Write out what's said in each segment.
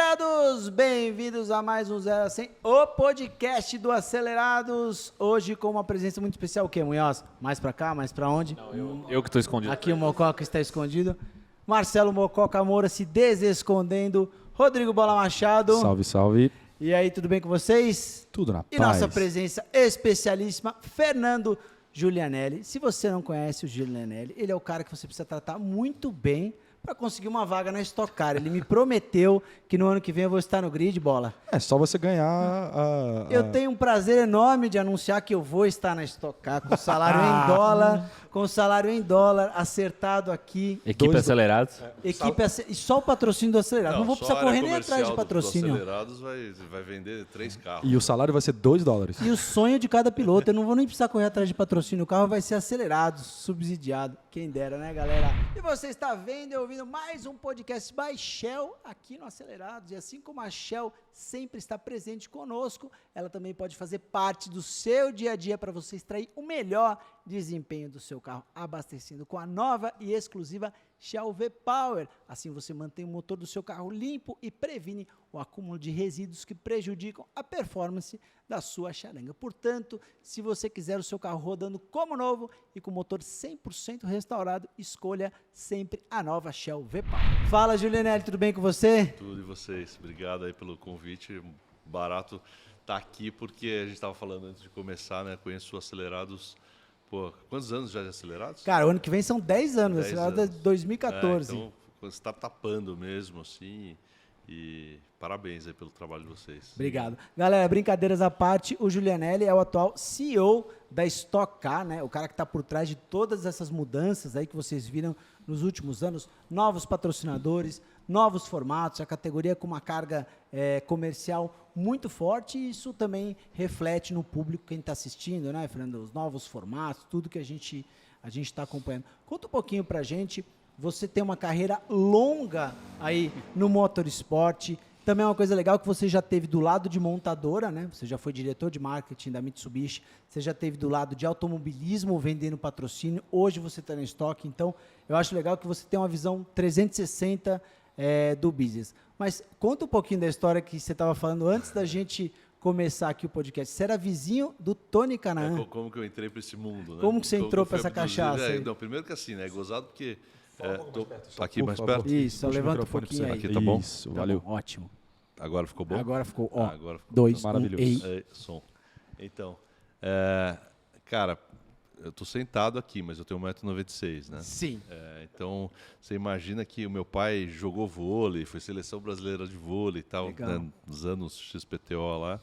Acelerados, bem-vindos a mais um 0 a 100, o podcast do Acelerados. Hoje com uma presença muito especial, o quê, Munhoz? Mais pra cá, mais pra onde? Não, eu que tô escondido. Aqui o Mococa está escondido. Marcelo Mococa Moura se desescondendo. Rodrigo Bola Machado. Salve, salve. E aí, tudo bem com vocês? Tudo na E paz. nossa presença especialíssima, Fernando Giulianelli. Se você não conhece o Giulianelli, ele é o cara que você precisa tratar muito bem para conseguir uma vaga na Stock Car. Ele me prometeu que no ano que vem eu vou estar no grid, Bola. É só você ganhar Eu tenho um prazer enorme de anunciar que eu vou estar na Stock Car com salário em dólar, acertado aqui. Equipe Acelerados. E só o patrocínio do Acelerados. Não vou precisar correr nem atrás de patrocínio. O Acelerados vai vender 3 carros. E o salário vai ser $2. E o sonho de cada piloto. Eu não vou nem precisar correr atrás de patrocínio. O carro vai ser acelerado, subsidiado. Quem dera, né, galera? E você está vendo e ouvindo mais um podcast by Shell aqui no Acelerados. E assim como a Shell sempre está presente conosco, ela também pode fazer parte do seu dia a dia para você extrair o melhor desempenho do seu carro, abastecendo com a nova e exclusiva Shell V-Power. Assim você mantém o motor do seu carro limpo e previne o acúmulo de resíduos que prejudicam a performance da sua charanga. Portanto, se você quiser o seu carro rodando como novo e com motor 100% restaurado, escolha sempre a nova Shell V-Power. Fala, Giulianelli, tudo bem com você? Tudo e vocês. Obrigado aí pelo convite. Barato tá aqui porque a gente estava falando antes de começar, né? Conheço o Acelerados. Pô, quantos anos já de Acelerados? Cara, o ano que vem são 10 anos, 10 Acelerados é anos. 2014. Então, você está tapando mesmo, assim. E parabéns aí pelo trabalho de vocês. Obrigado. Galera, brincadeiras à parte, o Giulianelli é o atual CEO da Stock Car, né? O cara que está por trás de todas essas mudanças aí que vocês viram nos últimos anos, novos patrocinadores, novos formatos, a categoria com uma carga comercial muito forte, e isso também reflete no público, quem está assistindo, né, Fernando? Os novos formatos, tudo que a gente está acompanhando. Conta um pouquinho pra gente. Você tem uma carreira longa aí no motorsport. Também é uma coisa legal que você já teve do lado de montadora, né? Você já foi diretor de marketing da Mitsubishi. Você já teve do lado de automobilismo, vendendo patrocínio. Hoje você está na Stock. Então, eu acho legal que você tem uma visão 360 do business. Mas conta um pouquinho da história que você estava falando antes da gente começar aqui o podcast. Você era vizinho do Tony Canaan. Como que eu entrei para esse mundo, né? Como que você entrou para essa cachaça? Não, primeiro que assim, né? É gozado porque... Tá aqui mais perto? Isso, levanta um pouquinho aí. Aqui tá bom? Isso, Tá valeu. bom, ótimo. Agora ficou bom? Agora ficou, ó. Agora ficou 2, maravilhoso. som. Então, cara, eu tô sentado aqui, mas eu tenho 1,96 m, né? Sim. Então, você imagina que o meu pai jogou vôlei, foi seleção brasileira de vôlei e tal, né, nos anos XPTO lá.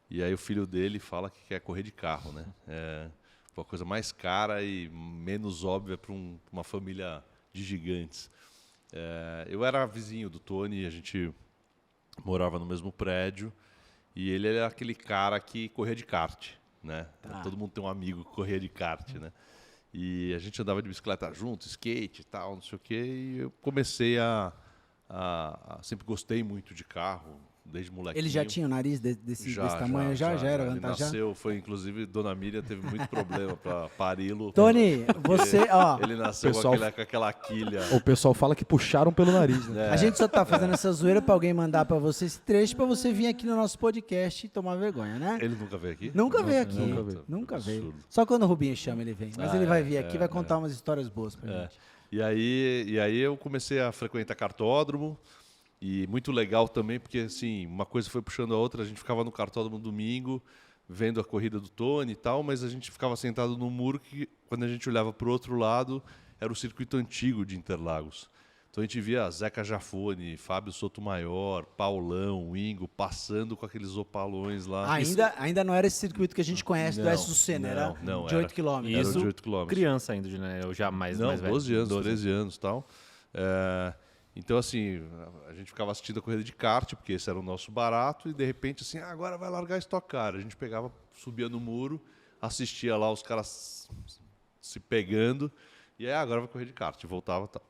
E aí o filho dele fala que quer correr de carro, né? Uma coisa mais cara e menos óbvia para uma família de gigantes. Eu era vizinho do Tony, a gente morava no mesmo prédio, e ele era aquele cara que corria de kart, né? Tá. Todo mundo tem um amigo que corria de kart, né? E a gente andava de bicicleta junto, skate e tal, não sei o quê, e eu comecei sempre gostei muito de carro, desde molequinho. Ele já tinha o nariz desse tamanho? Já era Ele vantajoso? nasceu, inclusive, Dona Miriam teve muito problema para pari-lo. Tony, você, ó... Ele nasceu Pessoal- com aquela quilha. O pessoal fala que puxaram pelo nariz, né? A gente só tá fazendo essa zoeira pra alguém mandar pra você esse trecho pra você vir aqui no nosso podcast e tomar vergonha, né? Ele nunca veio aqui? Nunca veio aqui. nunca veio. Nunca veio. Absurdo. Só quando o Rubinho chama ele vem. Mas ele vai vir aqui e vai contar umas histórias boas pra gente. E aí eu comecei a frequentar cartódromo. E muito legal também, porque assim, uma coisa foi puxando a outra. A gente ficava no cartódromo no domingo, vendo a corrida do Tony e tal, mas a gente ficava sentado no muro que, quando a gente olhava para o outro lado, era o circuito antigo de Interlagos. Então a gente via Zeca Jafone, Fábio Sotomayor, Paulão, Ingo, passando com aqueles opalões lá. Ainda não era esse circuito que a gente conhece do S.U.C.N., era não, de 8 km. Era Isso, de 8 km. criança ainda, né? Eu já mais velho. 12 anos, 13 anos e tal. Então, assim, a gente ficava assistindo a corrida de kart, porque esse era o nosso barato, e de repente, assim, agora vai largar a Stock Car. A gente pegava, subia no muro, assistia lá os caras se pegando, e aí agora vai correr de kart, voltava e tal.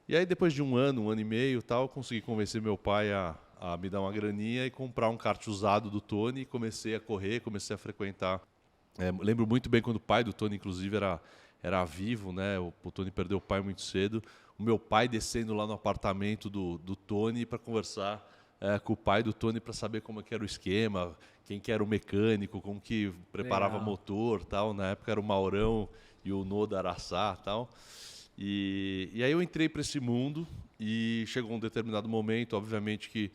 E aí, depois de um ano e meio tal, eu consegui convencer meu pai a me dar uma graninha e comprar um kart usado do Tony, e comecei a correr, comecei a frequentar. Lembro muito bem quando o pai do Tony, inclusive, era vivo, né? O Tony perdeu o pai muito cedo. O meu pai descendo lá no apartamento do Tony para conversar com o pai do Tony para saber como que era o esquema, quem que era o mecânico, como que preparava Legal. motor, tal. Na época era o Maurão e o Noda Araçá, tal. E aí eu entrei para esse mundo e chegou um determinado momento, obviamente que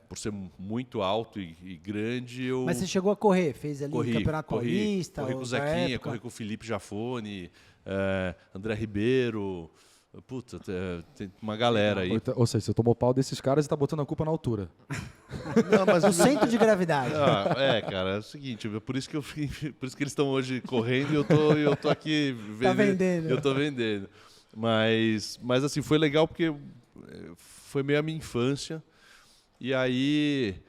por ser muito alto e grande, eu Mas você chegou a correr? Fez ali corri, Campeonato Paulista? corri com o outra Zequinha, época? corri com o Felipe Jafone, André Ribeiro, puta, tem uma galera aí. Ou seja, você tomou pau desses caras e tá botando a culpa na altura. Não, mas No centro de gravidade. cara, é o seguinte, por isso que por isso que eles estão hoje correndo e eu tô aqui vendendo. Tá vendendo. Eu tô vendendo. Mas assim, foi legal porque foi meio a minha infância. E aí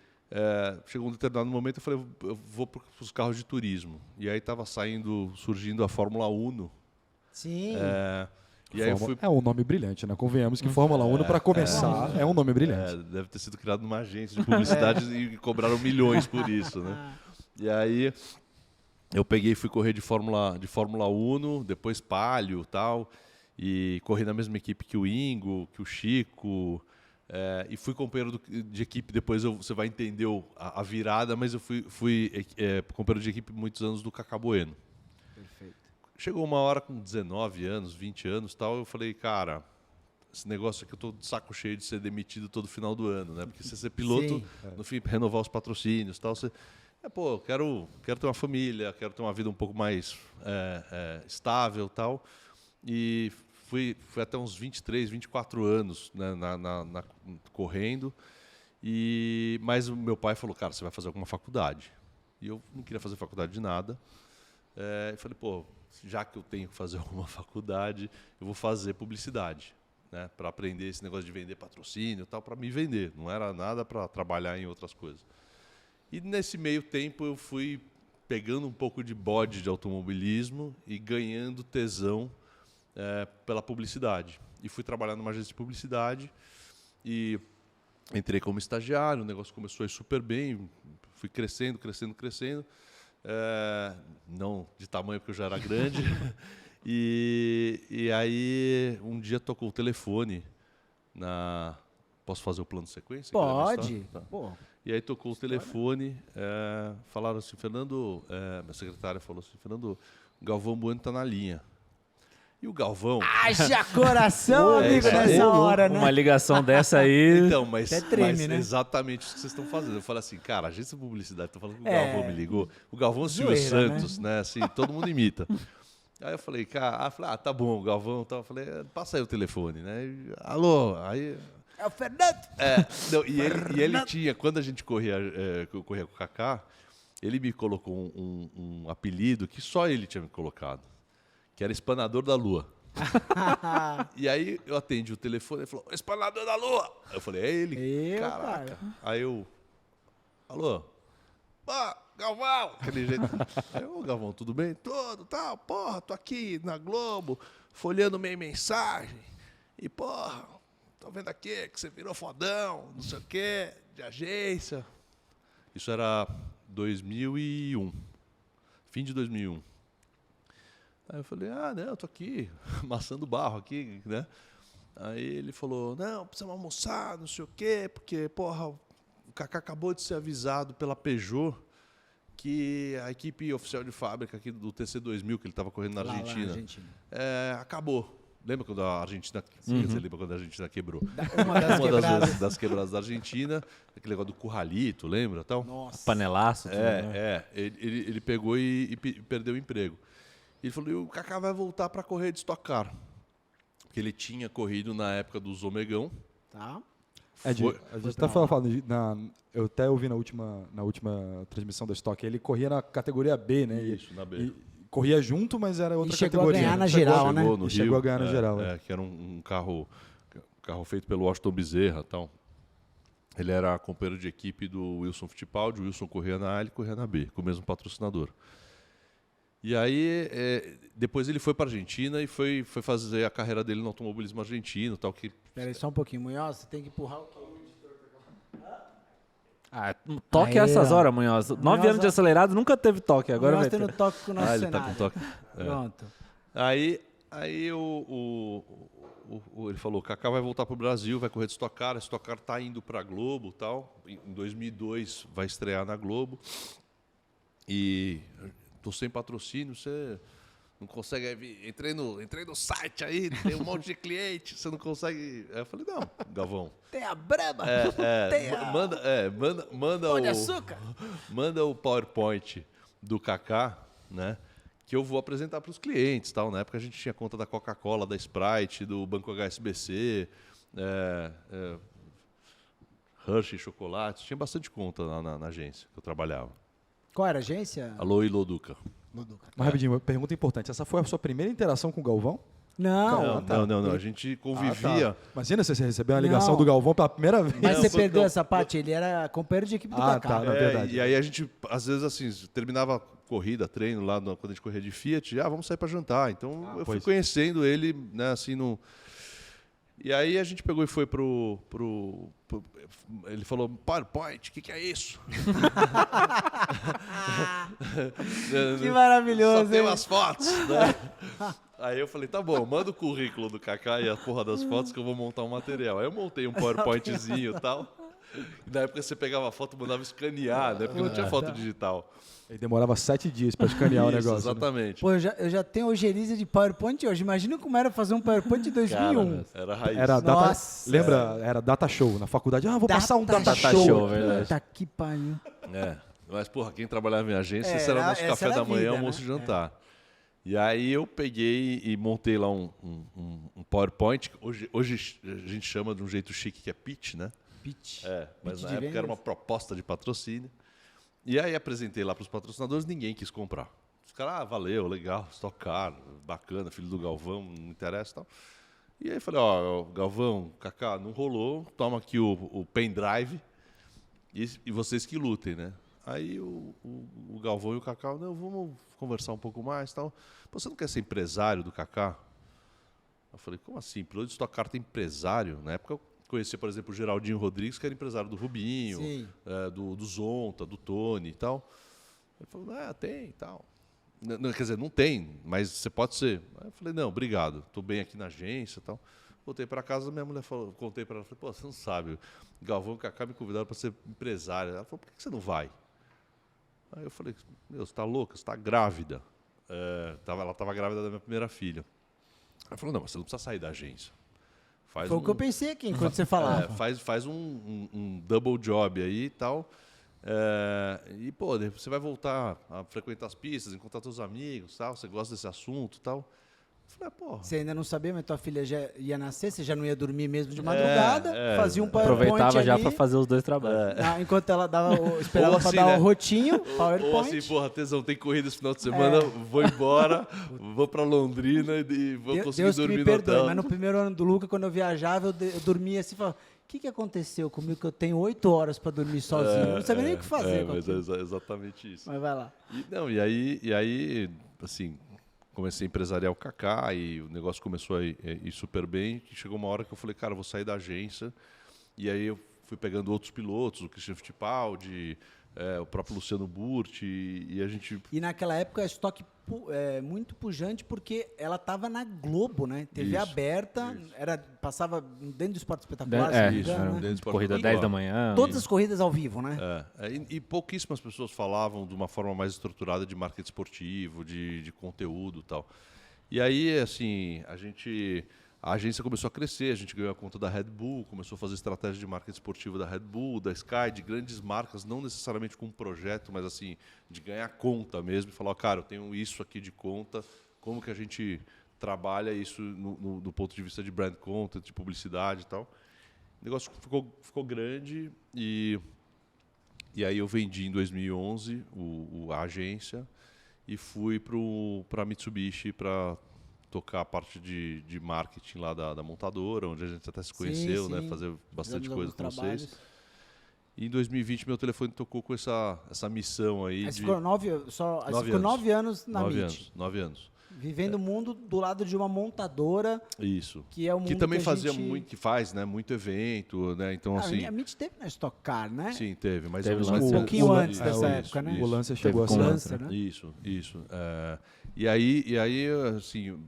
chegou um determinado momento, eu falei, eu vou para os carros de turismo. E aí estava surgindo a Fórmula Uno. Sim. E aí eu fui. É um nome brilhante, né? Convenhamos que Fórmula 1, para começar, é um nome brilhante. Deve ter sido criado numa agência de publicidade e cobraram milhões por isso, né? E aí eu peguei e fui correr de Fórmula Uno, depois Palio e tal, e corri na mesma equipe que o Ingo, que o Chico, e fui companheiro de equipe, depois você vai entender a virada, mas eu fui companheiro de equipe muitos anos do Cacá Bueno. Chegou uma hora com 19 anos, 20 anos tal, eu falei, cara, esse negócio aqui eu tô de saco cheio de ser demitido todo final do ano, né? Porque você ser piloto, Sim. no fim, renovar os patrocínios tal, você... quero ter uma família, quero ter uma vida um pouco mais estável tal. E fui até uns 23, 24 anos, né, correndo. Mas o meu pai falou, cara, você vai fazer alguma faculdade. E eu não queria fazer faculdade de nada. Eu falei, já que eu tenho que fazer alguma faculdade, eu vou fazer publicidade, né, para aprender esse negócio de vender patrocínio e tal, para me vender. Não era nada para trabalhar em outras coisas. E nesse meio tempo eu fui pegando um pouco de bode de automobilismo e ganhando tesão pela publicidade. E fui trabalhar numa agência de publicidade e entrei como estagiário, o negócio começou a ir super bem, fui crescendo. Não de tamanho, porque eu já era grande. E aí, um dia tocou o telefone Posso fazer o plano de sequência? Pode. Tá. Pô, E aí tocou o telefone, falaram assim, Fernando, minha secretária falou assim, Fernando, o Galvão Bueno está na linha. E o Galvão... haja coração, amigo, isso aí. nessa hora, né? Uma ligação dessa aí. Então, mas né? exatamente isso que vocês estão fazendo. Eu falei assim, cara, a agência de publicidade, tô falando que o Galvão me ligou. O Galvão Silvio Zoeira, Santos, né? Assim, todo mundo imita. Aí eu falei, cara, tá bom, o Galvão, tá. Eu falei, passa aí o telefone, né? E, alô, aí... É o Fernando. E ele tinha, quando a gente corria com o Kaká, ele me colocou um apelido que só ele tinha me colocado, que era Espanador da Lua. E aí eu atendi o telefone, ele falou, Espanador da Lua! Eu falei, é ele? Caraca. Aí eu, alô? Galvão! Aquele jeito. Aí, ô Galvão, tudo bem? Tudo, tal, porra, tô aqui na Globo, folheando minha mensagem, e porra, tô vendo aqui que você virou fodão, não sei o quê, de agência. Isso era 2001, fim de 2001. Aí eu falei, não, eu tô aqui, amassando barro aqui, né? Aí ele falou, não, precisamos almoçar, não sei o quê, porque, porra, o Kaká acabou de ser avisado pela Peugeot que a equipe oficial de fábrica aqui do TC2000, que ele estava correndo na Argentina, acabou. Lembra quando a Argentina, lembra quando a Argentina quebrou? Uma das quebradas da Argentina, aquele negócio do curralito, lembra? Tal? Nossa. Panelaço. Tudo, né? Ele pegou e perdeu o emprego. Ele falou, e o Kaká vai voltar para correr de Stock Car. Porque ele tinha corrido na época do Omegão. Tá. A gente até falando, eu até ouvi na última transmissão da Stock, ele corria na categoria B, né? Isso, na B. Corria junto, mas era outra chegou categoria. A ganhar na geral, né? Chegou a ganhar na geral. Que era um carro feito pelo Washington Bezerra, tal. Ele era companheiro de equipe do Wilson Fittipaldi, o Wilson corria na A, ele corria na B, com o mesmo patrocinador. E aí, depois ele foi para a Argentina e foi fazer a carreira dele no automobilismo argentino, tal. Peraí, só um pouquinho, Munhoz, você tem que empurrar o quê? Toque essas horas, Munhoz. 9 anos de acelerado, nunca teve toque. Agora vai ter. Tendo toque com o nosso ele cenário. tá com toque. Pronto. Aí o ele falou, o Kaká vai voltar para o Brasil, vai correr de Stock Car, a Stock Car está indo para a Globo, tal. Em 2002 vai estrear na Globo. E estou sem patrocínio, você não consegue vir. Entrei no site aí, tem um monte de cliente, você não consegue. Aí eu falei, não, Galvão. Tem a Brahma. Manda Pão de açúcar. Manda o PowerPoint do Kaká, né? Que eu vou apresentar para os clientes, tal. Na época a gente tinha conta da Coca-Cola, da Sprite, do Banco HSBC, Hershey Chocolates, tinha bastante conta lá na agência que eu trabalhava. Qual era a agência? Alô, Iloduca. Mas rapidinho, uma pergunta importante. Essa foi a sua primeira interação com o Galvão? Não. Não. A gente convivia. Tá. Imagina se você receber uma ligação Não. do Galvão pela primeira vez. Mas Não, você foi perdeu Gal- essa parte? Ele era companheiro de equipe do Kaká. Tá, na verdade. E aí a gente, às vezes, assim, terminava corrida, treino lá quando a gente corria de Fiat, vamos sair para jantar. Então eu fui pois. conhecendo ele, né, assim, no. E aí a gente pegou e foi ele falou, PowerPoint, o que é isso? Que maravilhoso, Só tem hein? umas fotos, né? Aí eu falei, tá bom, manda o currículo do Kaká e a porra das fotos que eu vou montar um material. Aí eu montei um PowerPointzinho e tal. E na época você pegava a foto e mandava escanear, né? Porque não tinha foto digital. Ele demorava 7 dias para escanear o Isso, negócio. Né? exatamente. Pô, eu já tenho ojeriza de PowerPoint hoje. Imagina como era fazer um PowerPoint de 2001. Era raiz. Era data, Nossa. lembra? Era data show na faculdade. Vou passar um data show. show, verdade. Puta que pariu. Mas, porra, quem trabalhava em agência, esse Era- era o nosso essa café era a da manhã, vida, almoço né? e jantar. E aí eu peguei e montei lá um PowerPoint, que hoje a gente chama de um jeito chique, que é pitch, né? Pitch. Mas Pitch na de época era vendas. uma proposta de patrocínio. E aí apresentei lá para os patrocinadores, ninguém quis comprar. Os caras, valeu, legal, Stock Car, bacana, filho do Galvão, não interessa e tal. E aí falei, Galvão, Kaká, não rolou, toma aqui o pendrive e vocês que lutem, né? Aí o Galvão e o Kaká, não, vamos conversar um pouco mais e tal. Pô, você não quer ser empresário do Kaká? Eu falei, como assim? Piloto de Stock Car tem empresário? Na época eu conhecia, por exemplo, o Geraldinho Rodrigues, que era empresário do Rubinho, Sim. do Zonta, do Tony e tal. Ele falou, tem e tal. Não, quer dizer, não tem, mas você pode ser. Aí eu falei, não, obrigado, estou bem aqui na agência e tal. Voltei para casa, minha mulher falou, contei para ela, falei, pô, você não sabe, o Galvão e o Kaká me convidaram para ser empresária. Ela falou, por que você não vai? Aí eu falei, meu, você está louca, você está grávida. Ela estava grávida da minha primeira filha. Ela falou, não, mas você não precisa sair da agência. Faz Foi o que eu pensei aqui enquanto você falava. faz um double job aí e tal. E, pô, você vai voltar a frequentar as pistas, encontrar seus amigos, tal, você gosta desse assunto e tal. Eu falei, porra. Você ainda não sabia, mas tua filha já ia nascer, você já não ia dormir mesmo de madrugada, fazia um PowerPoint Aproveitava já ali, para fazer os dois trabalhos. enquanto ela esperava Ou pra assim, dar né? o rotinho, Ou PowerPoint. assim, porra, tesão, tem corrida esse final de semana, vou embora, vou pra Londrina e vou conseguir Deus que dormir me no perdoe, hotel. mas no primeiro ano do Luca, quando eu viajava, eu dormia assim, falava, o que aconteceu comigo que eu tenho 8 horas para dormir sozinho? Eu não sabia nem o que fazer. com Mas aquilo. é exatamente isso. Mas vai lá. E aí, assim, comecei a empresariar o Kaká e o negócio começou a ir super bem. Que chegou uma hora que eu falei, cara, eu vou sair da agência. E aí eu fui pegando outros pilotos, o Christian Fittipaldi, o próprio Luciano Burti, e a gente... E naquela época a Stock muito pujante porque ela estava na Globo, né? TV Isso, aberta, passava dentro do Esporte Espetacular, se não me isso, engano, né? dentro do Esporte Corrida Espetacular. 10 da manhã. Todas as corridas ao vivo, né? E pouquíssimas pessoas falavam de uma forma mais estruturada de marketing esportivo, de conteúdo e tal. E aí, assim, a agência começou a crescer, a gente ganhou a conta da Red Bull, começou a fazer estratégia de marketing esportivo da Red Bull, da Sky, de grandes marcas, não necessariamente com um projeto, mas assim, de ganhar conta mesmo, e falar, cara, eu tenho isso aqui de conta, como que a gente trabalha isso do ponto de vista de brand content, de publicidade e tal. O negócio ficou grande e aí eu vendi em 2011 a agência e fui para a Mitsubishi para tocar a parte de marketing lá da montadora, onde a gente até se conheceu, né? Fazer bastante Fizemos coisa alguns com vocês. trabalhos. E em 2020 meu telefone tocou com essa missão aí Aí de você ficou 9 anos na 9 MIT. anos. 9 anos. Vivendo o mundo do lado de uma montadora, Isso. que é o mundo Que também que a fazia gente... muito, que faz, né? Muito evento, né? Então, assim... A MIT teve na Stock Car, né? Sim, teve. Mas Teve mas- Lancer. Um pouquinho antes isso, dessa isso, época, né? isso. O Lancer chegou a Teve ser. com Lancer, né? Isso. E aí, assim,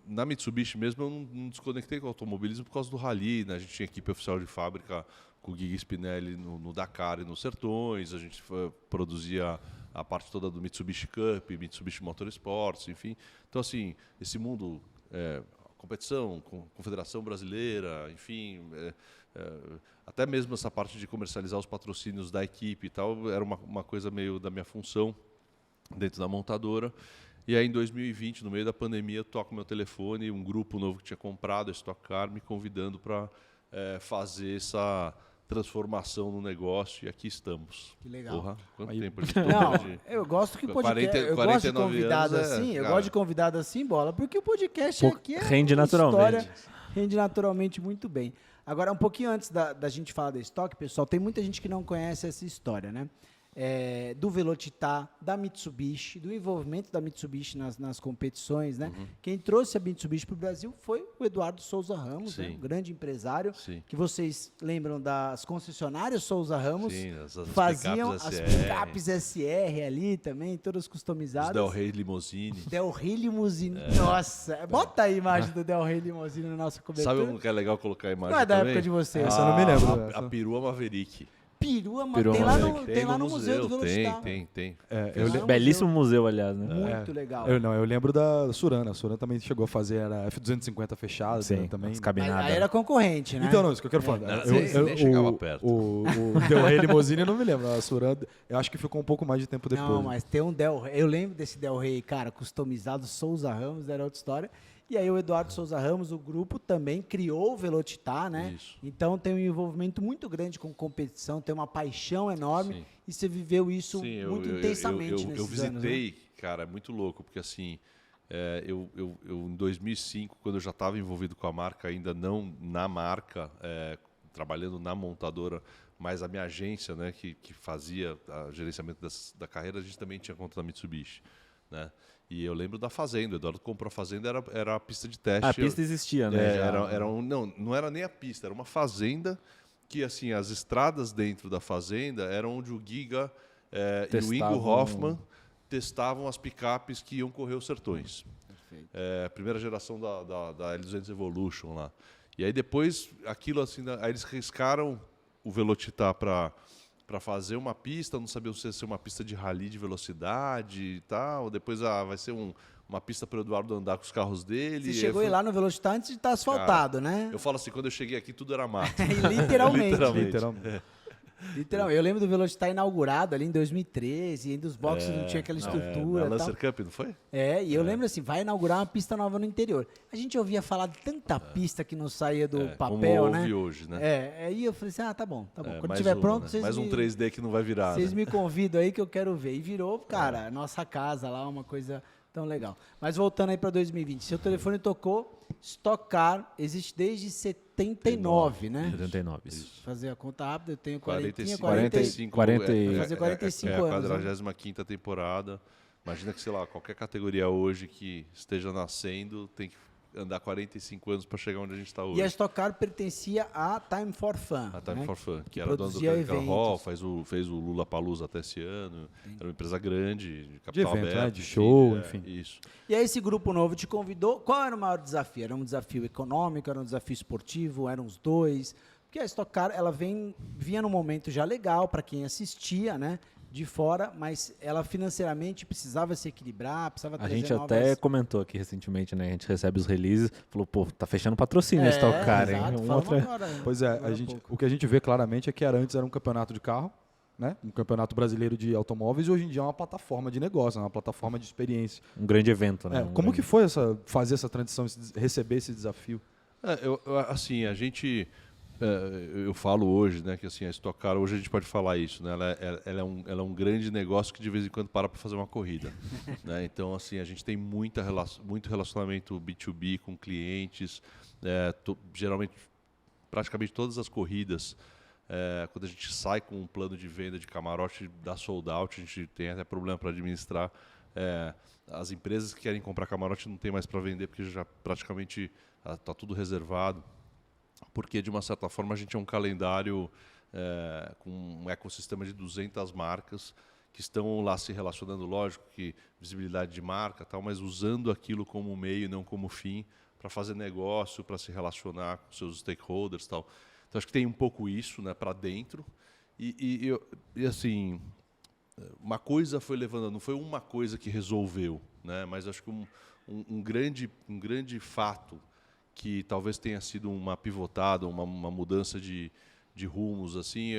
na Mitsubishi mesmo, eu não desconectei com o automobilismo por causa do rally, né? A gente tinha equipe oficial de fábrica com o Guigui Spinelli no Dakar e nos Sertões, a gente produzia a parte toda do Mitsubishi Cup, Mitsubishi Motorsports, enfim. Então, assim, esse mundo, competição, Confederação Brasileira, enfim... até mesmo essa parte de comercializar os patrocínios da equipe e tal, era uma coisa meio da minha função dentro da montadora. E aí, em 2020, no meio da pandemia, eu toco meu telefone, um grupo novo que tinha comprado a Stock Car me convidando para fazer essa transformação no negócio, e aqui estamos. Que legal. Porra, quanto Aí- tempo a gente Não, pode... eu gosto que o podcast, 40, eu gosto de 49 convidado anos, assim, eu cara. gosto de convidado assim, Bola, porque o podcast aqui é rende uma naturalmente. história, rende naturalmente muito bem. Agora, um pouquinho antes da gente falar da Stock, pessoal, tem muita gente que não conhece essa história, né? Do Velocitar, da Mitsubishi, do envolvimento da Mitsubishi nas competições, né? Quem trouxe a Mitsubishi para o Brasil foi o Eduardo Souza Ramos, né? Sim. Um grande empresário, Sim. que vocês lembram das concessionárias Souza Ramos, Sim, as faziam picapes as SR, picapes SR ali também, todas os customizadas. Del Rey Limousine. Del Rey Limousine. Nossa, bota aí a imagem do Del Rey Limousine na nossa cobertura. Sabe um que é legal colocar a imagem Não é da também? época de vocês. Essa eu não me lembro, A, né? a perua Maverick. Perua, Perua tem lá no, Maverick. tem lá no museu do Velocitar. Tem. Eu Lá no Belíssimo museu, aliás, né? Muito legal. Eu lembro da Surana. A Surana também chegou a fazer era F250 fechada Sim, também. as Aí cabinadas. aí era concorrente, né? Então, não, isso que eu quero falar. nem chegava perto. O Del Rey Limousine eu não me lembro. A Surana, eu acho que ficou um pouco mais de tempo depois. Não, mas tem um Del Rey. Eu lembro desse Del Rey, cara, customizado Souza Ramos, era outra história. E aí o Eduardo Souza Ramos, o grupo, também criou o Velocitar, né? Isso. Então tem um envolvimento muito grande com competição, tem uma paixão enorme. Sim. E você viveu isso Sim, muito intensamente eu nesses visitei, anos, né? cara, é muito louco, porque assim, eu em 2005, quando eu já estava envolvido com a marca, ainda não na marca, trabalhando na montadora, mas a minha agência, né, que fazia o gerenciamento da carreira, a gente também tinha conta da Mitsubishi, né? E eu lembro da fazenda, o Eduardo comprou a fazenda, era a pista de teste. A pista existia, né? já. Não era nem a pista, era uma fazenda que assim as estradas dentro da fazenda eram onde o Giga e o Ingo Testavam- Hoffman testavam as picapes que iam correr os sertões. Primeira geração da L200 Evolution lá. E aí depois aquilo assim, aí eles riscaram o Velocitar para fazer uma pista, não sabiam se ia ser uma pista de rally de velocidade e tal. Depois vai ser uma pista para o Eduardo andar com os carros dele. Você chegou aí lá no Velocitar antes de estar asfaltado, né? Eu falo assim, quando eu cheguei aqui tudo era mato. Literalmente. Literalmente. Literalmente. Eu lembro do Velocitar inaugurado ali em 2013, e ainda os boxes não tinha aquela estrutura. Na e tal. Lancer Cup, não foi? E eu lembro assim, vai inaugurar uma pista nova no interior. A gente ouvia falar de tanta pista que não saía do papel, como né? houve hoje, né? Aí eu falei assim, tá bom. Quando Mais tiver uma, pronto, né? vocês mais um 3D que não vai virar. Vocês né? me convidam aí que eu quero ver. E virou, cara, nossa casa lá, uma coisa tão legal. Mas voltando aí para 2020, seu telefone tocou, Stock Car existe desde 79, né? 79, isso. Fazer a conta rápida, eu tenho 45 fazer 45 é anos, a né? 45ª temporada. Imagina que, sei lá, qualquer categoria hoje que esteja nascendo tem que andar 45 anos para chegar onde a gente está hoje. E a Stock Car pertencia à Time for Fun. A Time né? for Fun, que que era dona do produzia Credit Card Hall, eventos. fez o Lula Palusa até esse ano. Era uma empresa grande, de De capital evento, aberto. né? De show, enfim. Isso. E aí esse grupo novo te convidou. Qual era o maior desafio? Era um desafio econômico, era um desafio esportivo, eram os dois? Porque a Stock Car, ela vinha num momento já legal para quem assistia, né? De fora, mas ela financeiramente precisava se equilibrar, precisava A trazer gente novas... até comentou aqui recentemente, né? A gente recebe os releases, falou, pô, tá fechando patrocínio esse Stock Car, hein? exato, Uma falamos outra... agora, Pois é, agora há pouco. o que a gente vê claramente é que antes era um campeonato de carro, né? Um campeonato brasileiro de automóveis, e hoje em dia é uma plataforma de negócio, uma plataforma de experiência. Um grande evento, né? Como que foi fazer essa transição, receber esse desafio? Assim, a gente... eu falo hoje, né, que assim, a Stock Car, hoje a gente pode falar isso, né, ela é um grande negócio que de vez em quando para fazer uma corrida. Né, então, assim, a gente tem muito relacionamento B2B com clientes, geralmente, praticamente todas as corridas, quando a gente sai com um plano de venda de camarote da sold out, a gente tem até problema para administrar As empresas que querem comprar camarote não tem mais para vender, porque já praticamente está tudo reservado. Porque, de uma certa forma, a gente é um calendário com um ecossistema de 200 marcas que estão lá se relacionando, lógico, que visibilidade de marca, tal, mas usando aquilo como meio, não como fim, para fazer negócio, para se relacionar com seus stakeholders, tal. Então, acho que tem um pouco isso, né, para dentro. E assim, uma coisa foi levando, não foi uma coisa que resolveu, né? Mas acho que um grande fato que talvez tenha sido uma pivotada, uma mudança de rumos, assim,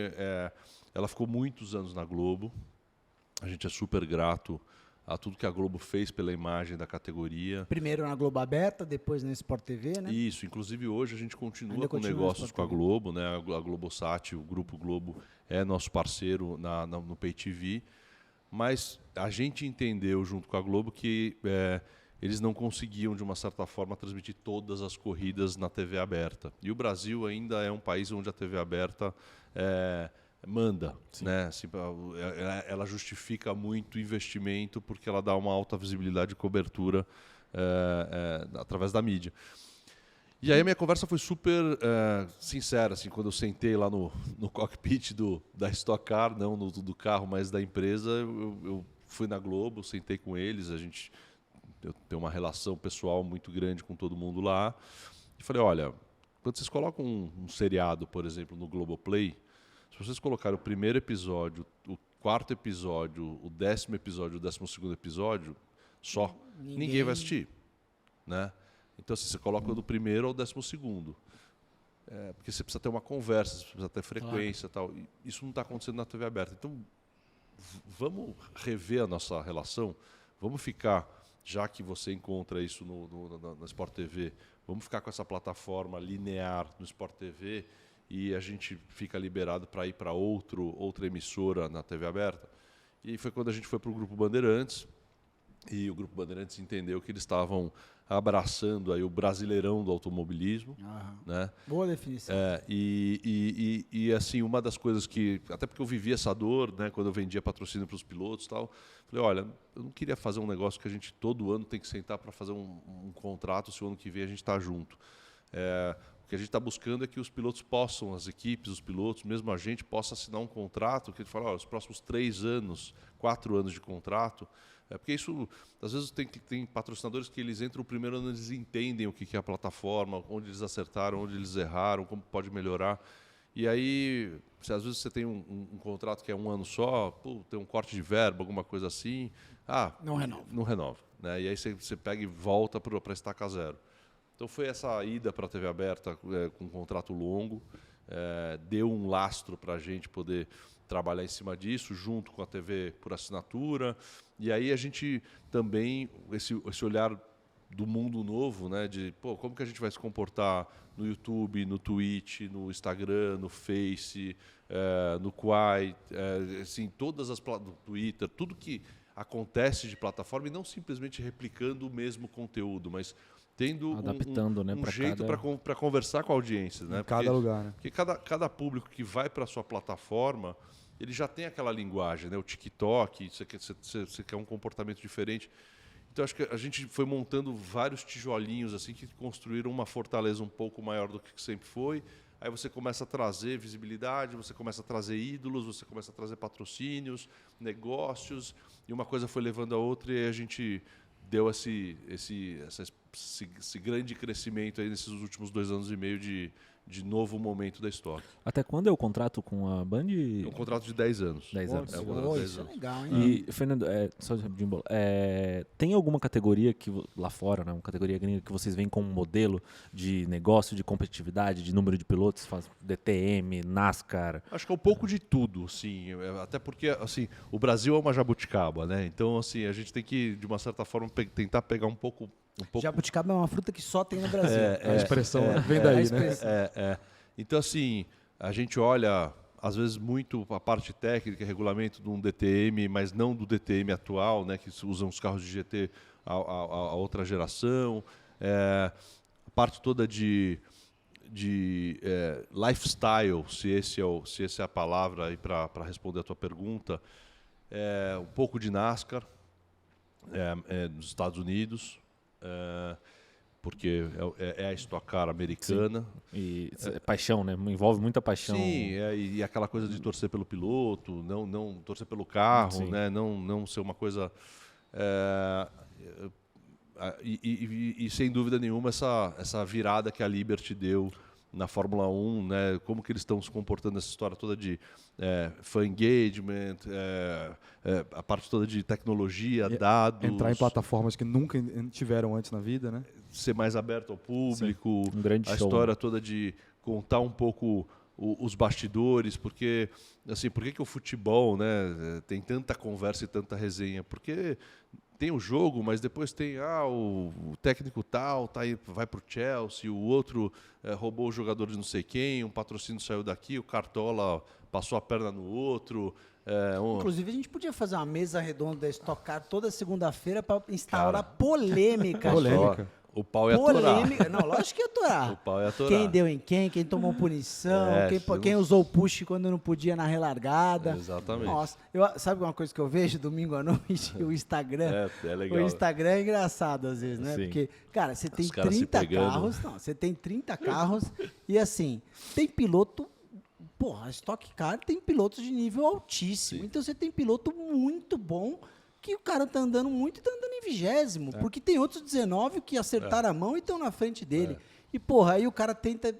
ela ficou muitos anos na Globo. A gente é super grato a tudo que a Globo fez pela imagem da categoria. Primeiro na Globo Aberta, depois na Sport TV, né? Isso, inclusive hoje a gente continua Ainda com continua negócios na com a Sport TV. Globo, né? A Globosat, o Grupo Globo é nosso parceiro no Pay TV, mas a gente entendeu junto com a Globo que eles não conseguiam, de uma certa forma, transmitir todas as corridas na TV aberta. E o Brasil ainda é um país onde a TV aberta manda, né? Assim, ela justifica muito investimento porque ela dá uma alta visibilidade e cobertura através da mídia. E aí a minha conversa foi super sincera, assim, quando eu sentei lá no cockpit da Stock Car, não do carro, mas da empresa, eu fui na Globo, sentei com eles, eu tenho uma relação pessoal muito grande com todo mundo lá, e falei, olha, quando vocês colocam um seriado, por exemplo, no Globoplay, se vocês colocarem o primeiro episódio, o quarto episódio, o 10º episódio, o 12º episódio, só, ninguém vai assistir, né? Então, assim, você coloca do primeiro ao 12º. Porque você precisa ter uma conversa, você precisa ter frequência, tal. E isso não está acontecendo na TV aberta. Então, vamos rever a nossa relação, vamos ficar, já que você encontra isso na Sport TV, vamos ficar com essa plataforma linear no Sport TV e a gente fica liberado para ir para outra emissora na TV aberta. E foi quando a gente foi para o Grupo Bandeirantes, e o Grupo Bandeirantes entendeu que eles estavam abraçando aí o brasileirão do automobilismo. Né? Boa definição. E assim, uma das coisas que, até porque eu vivi essa dor, né, quando eu vendia patrocínio para os pilotos e tal, falei, olha, eu não queria fazer um negócio que a gente todo ano tem que sentar para fazer um contrato, se o ano que vem a gente está junto. O que a gente está buscando é que os pilotos possam, as equipes, os pilotos, mesmo a gente, possa assinar um contrato que a gente fala, olha, os próximos 3 anos, 4 anos de contrato, porque isso, às vezes, tem patrocinadores que eles entram no primeiro ano, eles entendem o que é a plataforma, onde eles acertaram, onde eles erraram, como pode melhorar. E aí, às vezes você tem um contrato que é 1 ano só, tem um corte de verba, alguma coisa assim, não renova. Não renova, né? E aí você pega e volta para estaca zero. Então foi essa ida para a TV aberta com um contrato longo, deu um lastro para a gente poder trabalhar em cima disso, junto com a TV por assinatura. E aí a gente também, esse olhar do mundo novo, né, de como que a gente vai se comportar no YouTube, no Twitch, no Instagram, no Face, no Quai, assim, todas as no Twitter, tudo que acontece de plataforma, e não simplesmente replicando o mesmo conteúdo, mas tendo adaptando, né, um jeito para conversar com a audiência, né? Cada lugar, né? Porque cada público que vai para a sua plataforma, ele já tem aquela linguagem, né? O TikTok, você quer um comportamento diferente. Então, acho que a gente foi montando vários tijolinhos assim que construíram uma fortaleza um pouco maior do que sempre foi. Aí você começa a trazer visibilidade, você começa a trazer ídolos, você começa a trazer patrocínios, negócios, e uma coisa foi levando a outra, e aí a gente deu esse grande crescimento aí nesses últimos 2 anos e meio de novo momento da Stock. Até quando é o contrato com a Band? É um contrato de 10 anos. 10 anos. É um contrato de 10 Isso é anos. legal, hein? E, Fernando, só de bola, tem alguma categoria que lá fora, né, uma categoria gringa que vocês veem como modelo de negócio, de competitividade, de número de pilotos, faz DTM, NASCAR? Acho que é um pouco de tudo, sim. Até porque assim, o Brasil é uma jabuticaba, né? Então, assim, a gente tem que, de uma certa forma, tentar pegar um pouco. Jabuticaba é uma fruta que só tem no Brasil. A expressão vem daí, né? Então, assim, a gente olha, às vezes, muito a parte técnica, regulamento de um DTM, mas não do DTM atual, né, que usam os carros de GT a outra geração. A parte toda de lifestyle, se essa é a palavra para responder a tua pergunta. Um pouco de NASCAR. nos Estados Unidos, porque é a Stock Car americana. E paixão, né? Envolve muita paixão. Sim, e aquela coisa de torcer pelo piloto, não torcer pelo carro, Sim. né? Não ser uma coisa... E sem dúvida nenhuma essa virada que a Liberty deu na Fórmula 1, né? Como que eles estão se comportando nessa história toda de fan engagement, a parte toda de tecnologia, dados, Entrar em plataformas que nunca tiveram antes na vida, né? ser mais aberto ao público, Um grande a show. história toda de contar um pouco os bastidores, porque assim, por que o futebol, né, tem tanta conversa e tanta resenha? Porque tem o jogo, mas depois tem o técnico tal, tá aí, vai para o Chelsea, o outro roubou o jogador de não sei quem, um patrocínio saiu daqui, o Cartola passou a perna no outro. Inclusive, a gente podia fazer uma mesa redonda da Stock Car toda segunda-feira para instaurar Cara, polêmica. polêmica. O pau ia atorar. Polêmica. Não, lógico que ia atorar. O pau ia atorar. Quem deu em quem tomou punição, quem usou o push quando não podia na relargada. Exatamente. Nossa, sabe uma coisa que eu vejo domingo à noite? O Instagram. É legal. O Instagram é engraçado às vezes, né? Sim. Porque, cara, você tem Os caras se 30 pegando. carros. Não, você tem 30 carros e assim, tem piloto. Porra, a Stock Car tem pilotos de nível altíssimo. Sim. Então você tem piloto muito bom que o cara tá andando muito e tá andando em 20º. Porque tem outros 19 que acertaram a mão e estão na frente dele. E, porra, aí o cara tenta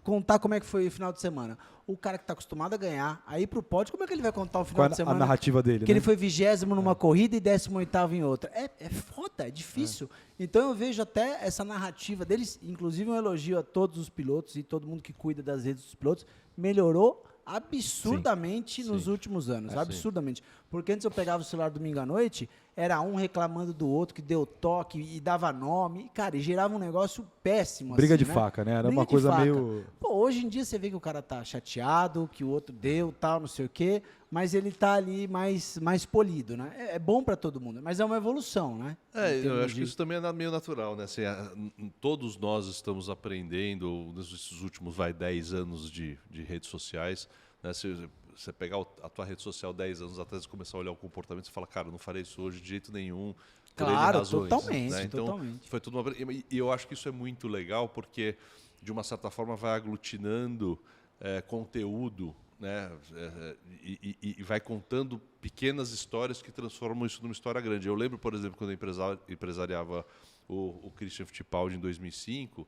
contar como é que foi o final de semana. O cara que tá acostumado a ganhar, aí pro pódio, como é que ele vai contar o final Qual de a semana? narrativa dele, Que né? ele foi 20º numa corrida e 18º em outra. É foda, é difícil. Então eu vejo até essa narrativa deles, inclusive um elogio a todos os pilotos e todo mundo que cuida das redes dos pilotos, melhorou absurdamente nos últimos anos, absurdamente. Porque antes eu pegava o celular domingo à noite, era um reclamando do outro que deu toque e dava nome, cara, e gerava um negócio péssimo. Briga assim, de né? faca, né? Era Briga uma de coisa faca. meio... Pô, hoje em dia você vê que o cara tá chateado, que o outro deu, tal, não sei o quê, mas ele tá ali mais polido, né? É bom para todo mundo, mas é uma evolução, né? Em Eu termos acho que isso também é meio natural, né? Assim, todos nós estamos aprendendo nesses últimos 10 anos de redes sociais, né? Se você pegar a tua rede social 10 anos atrás e começar a olhar o comportamento, você fala, cara, eu não farei isso hoje de jeito nenhum. Por N Claro, razões, totalmente, né? Então, totalmente. foi tudo e eu acho que isso é muito legal porque, de uma certa forma, vai aglutinando conteúdo, né? E vai contando pequenas histórias que transformam isso numa história grande. Eu lembro, por exemplo, quando eu empresariava o Christian Fittipaldi em 2005,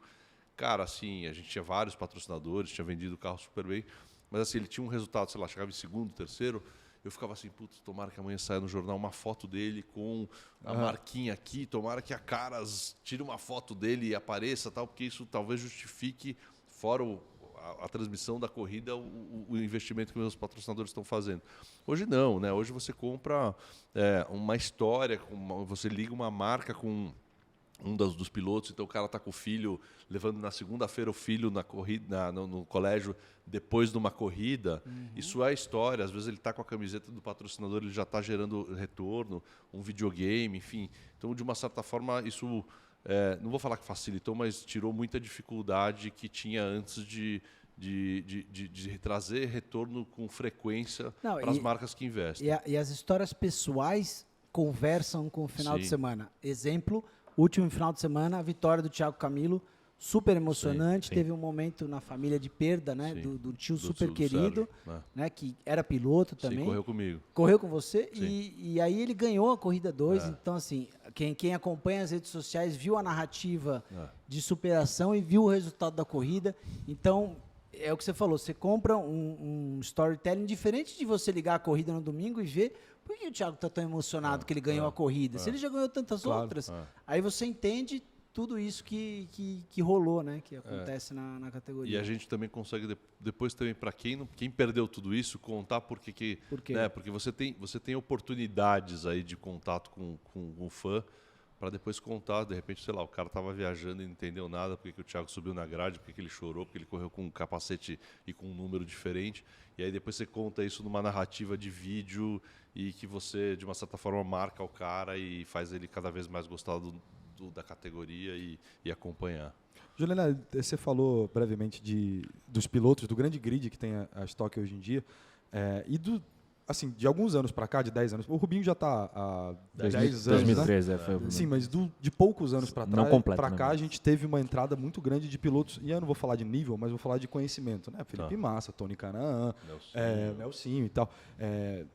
cara, assim, a gente tinha vários patrocinadores, tinha vendido o carro super bem, mas assim, ele tinha um resultado, sei lá, chegava em segundo, terceiro, eu ficava assim, putz, tomara que amanhã saia no jornal uma foto dele com a marquinha aqui, tomara que a Caras tire uma foto dele e apareça, tal, porque isso talvez justifique, fora a transmissão da corrida, o investimento que meus patrocinadores estão fazendo. Hoje não, né? Hoje você compra uma história, você liga uma marca com um dos pilotos, então o cara está com o filho, levando na segunda-feira o filho na corrida, no colégio, depois de uma corrida. Isso é história. Às vezes ele está com a camiseta do patrocinador, ele já está gerando retorno, um videogame, enfim. Então, de uma certa forma, isso, não vou falar que facilitou, mas tirou muita dificuldade que tinha antes de trazer retorno com frequência para as marcas que investem. E as histórias pessoais conversam com o final de Sim. semana. Exemplo, último final de semana, a vitória do Thiago Camilo, super emocionante. sim. Teve um momento na família de perda, né? Sim. Do tio Do super tio querido, Sérgio, né? Que era piloto também. Sim, correu comigo. Correu com você Sim. e aí ele ganhou a corrida 2. Então, assim, quem acompanha as redes sociais viu a narrativa de superação e viu o resultado da corrida. Então, é o que você falou, você compra um storytelling diferente de você ligar a corrida no domingo e ver por que o Thiago está tão emocionado que ele ganhou a corrida, se ele já ganhou tantas outras. Aí você entende tudo isso que rolou, né? Que acontece na categoria. E a gente também consegue, depois também, para quem perdeu tudo isso, contar por quê. Né? Porque você tem oportunidades aí de contato com um fã, para depois contar, de repente, sei lá, o cara estava viajando e não entendeu nada, porque o Thiago subiu na grade, porque ele chorou, porque ele correu com um capacete e com um número diferente. E aí depois você conta isso numa narrativa de vídeo e que você, de uma certa forma, marca o cara e faz ele cada vez mais gostar da categoria e acompanhar. Juliana, você falou brevemente dos pilotos, do grande grid que tem a Stock hoje em dia, e assim, de alguns anos para cá, de 10 anos, o Rubinho já está há 10 anos, 2013, né? foi o Sim, mas de poucos anos para Não completo, para né? cá, a gente teve uma entrada muito grande de pilotos, e eu não vou falar de nível, mas vou falar de conhecimento, né? Felipe Massa, Tony Kanaan, Nelsinho e tal.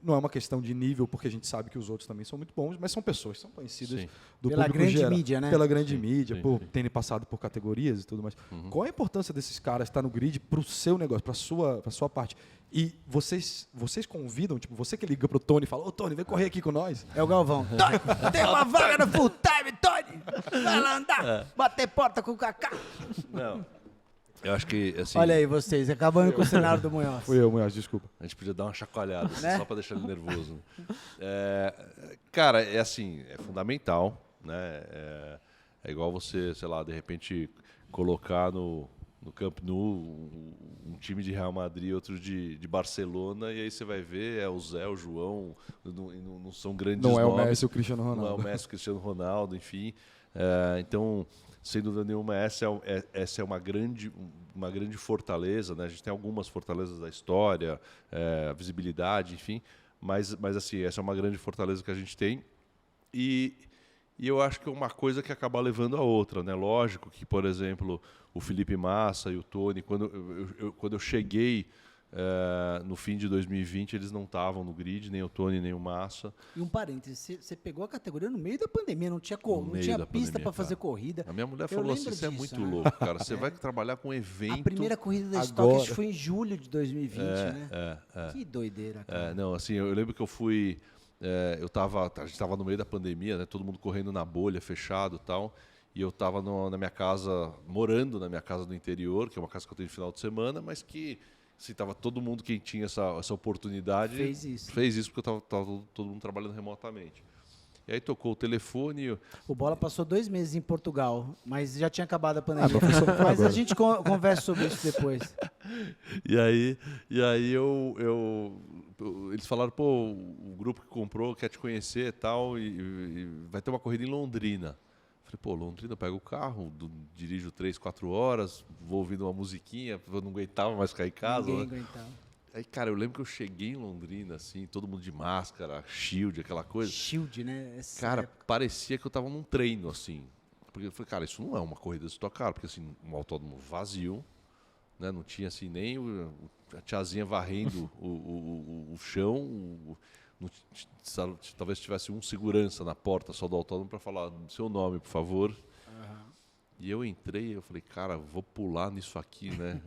Não é uma questão de nível, porque a gente sabe que os outros também são muito bons, mas são pessoas que são conhecidas Sim. do Pela público grande geral. mídia, né? Pela grande mídia, sim, por sim. terem passado por categorias e tudo mais. Qual a importância desses caras estar no grid para o seu negócio, para a sua parte? E vocês convidam, tipo, você que liga pro Tony e fala, ô Tony, vem correr aqui com nós. É o Galvão. Tony, tem uma vaga no full time, Tony! Vai lá andar, bater porta com o Kaká. Não. Eu acho que, assim, Olha aí vocês, acabando com o cenário do Munhoz. Fui eu, Munhoz, desculpa. a gente podia dar uma chacoalhada, assim, Né? só para deixar ele nervoso. Cara, é assim, é fundamental, né? É igual você, sei lá, de repente colocar no Camp Nou um time de Real Madrid, outro de Barcelona, e aí você vai ver, é o Zé, o João, não são grandes Não é o nomes. Messi e o Cristiano Não é o Ronaldo. Messi, o Cristiano Ronaldo, enfim. Então, sem dúvida nenhuma, essa é uma grande fortaleza, né? A gente tem algumas fortalezas da história, a visibilidade, enfim, mas assim, essa é uma grande fortaleza que a gente tem. E eu acho que é uma coisa que acaba levando a outra, né? Lógico que, por exemplo, o Felipe Massa e o Tony, quando eu cheguei no fim de 2020, eles não estavam no grid, nem o Tony, nem o Massa. E um parênteses, você pegou a categoria no meio da pandemia, não tinha, No não meio tinha da pista pandemia, para fazer cara. corrida. A minha mulher Eu falou assim, lembro você é disso, muito né? louco, cara. Você vai trabalhar com um evento... A primeira corrida da agora. Stock foi em julho de 2020, né? Que doideira, cara. Não, assim, eu lembro que eu fui... a gente estava no meio da pandemia, né? Todo mundo correndo na bolha, fechado e tal. E eu estava na minha casa, morando na minha casa do interior, que é uma casa que eu tenho de final de semana, mas que assim, tava todo mundo que tinha essa oportunidade Fez isso. porque tava todo mundo trabalhando remotamente. E aí tocou o telefone. O Bola passou 2 meses em Portugal, mas já tinha acabado a pandemia. professor, Mas a agora. gente conversa sobre isso depois. E aí eles falaram, pô, o grupo que comprou quer te conhecer e tal, e vai ter uma corrida em Londrina. Falei, pô, Londrina, eu pego o carro, dirijo 3, 4 horas, vou ouvindo uma musiquinha, eu não aguentava mais ficar em casa. Ninguém Né? aguentava. Aí, cara, eu lembro que eu cheguei em Londrina, assim, todo mundo de máscara, shield, aquela coisa. Shield, né? Essa Cara, época. parecia que eu tava num treino, assim. Porque eu falei, cara, isso não é uma corrida de Stock Car, porque, assim, um autódromo vazio, né? Não tinha, assim, nem a tiazinha varrendo o chão, talvez tivesse um segurança na porta só do autódromo para falar seu nome, por favor. E eu entrei, eu falei, cara, vou pular nisso aqui, né?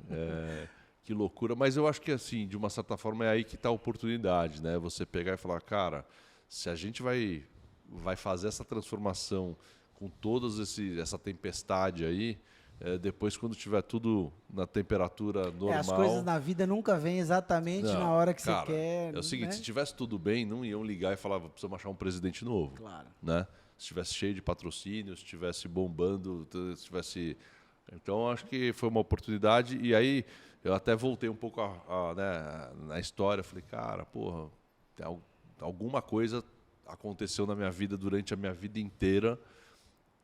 Que loucura. Mas eu acho que, assim, de uma certa forma, é aí que está a oportunidade, né? Você pegar e falar, cara, se a gente vai fazer essa transformação com toda essa tempestade aí, depois, quando tiver tudo na temperatura normal... As coisas na vida nunca vêm exatamente Não, na hora que cara, você quer. É o seguinte, né? se tivesse tudo bem, não iam ligar e falar, precisamos achar um presidente novo. Claro. Né? Se estivesse cheio de patrocínio, se estivesse bombando, se estivesse... Então, acho que foi uma oportunidade. E aí, eu até voltei um pouco né, na história. Falei, cara, porra, alguma coisa aconteceu na minha vida durante a minha vida inteira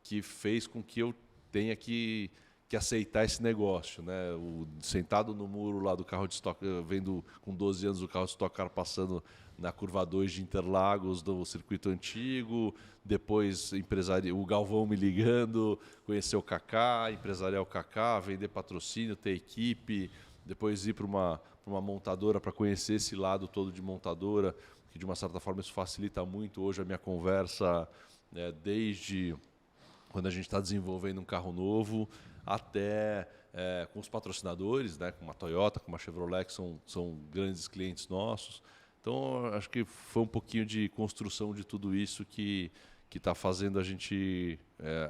que fez com que eu tenha que aceitar esse negócio, né? Sentado no muro lá do carro de Stock, vendo com 12 anos o carro de Stock Car passando na curva 2 de Interlagos do circuito antigo, depois o Galvão me ligando, conhecer o Kaká, empresariar o Kaká, vender patrocínio, ter equipe, depois ir para uma montadora para conhecer esse lado todo de montadora, que de uma certa forma isso facilita muito hoje a minha conversa, né, desde quando a gente está desenvolvendo um carro novo até com os patrocinadores, né, como a Toyota, como a Chevrolet, que são grandes clientes nossos. Então, acho que foi um pouquinho de construção de tudo isso que está fazendo a gente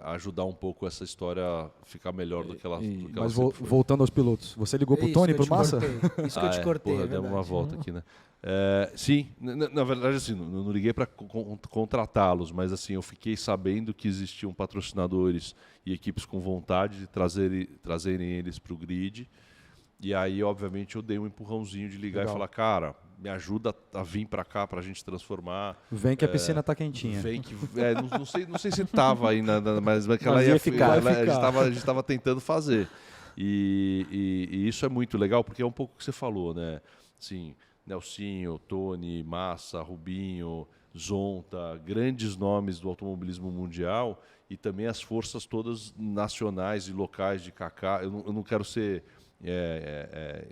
ajudar um pouco essa história a ficar melhor do que ela Mas sempre foi. voltando aos pilotos, você ligou pro Tony, pro Massa? Isso que eu te cortei. Porra, é demos uma verdade. volta aqui, né? Sim, na verdade, assim, não liguei para contratá-los, mas assim, eu fiquei sabendo que existiam patrocinadores e equipes com vontade de trazerem eles para o grid. E aí, obviamente, eu dei um empurrãozinho de ligar Legal. e falar, cara, me ajuda a vir para cá para a gente transformar. Vem que a piscina tá quentinha. Vem que, não sei se estava aí, mas ela Mas ia ia ficar. ela- a gente estava tentando fazer. E isso é muito legal, porque é um pouco o que você falou, né? Assim, Nelsinho, Tony, Massa, Rubinho, Zonta, grandes nomes do automobilismo mundial e também as forças todas nacionais e locais de Kaká. Eu não quero ser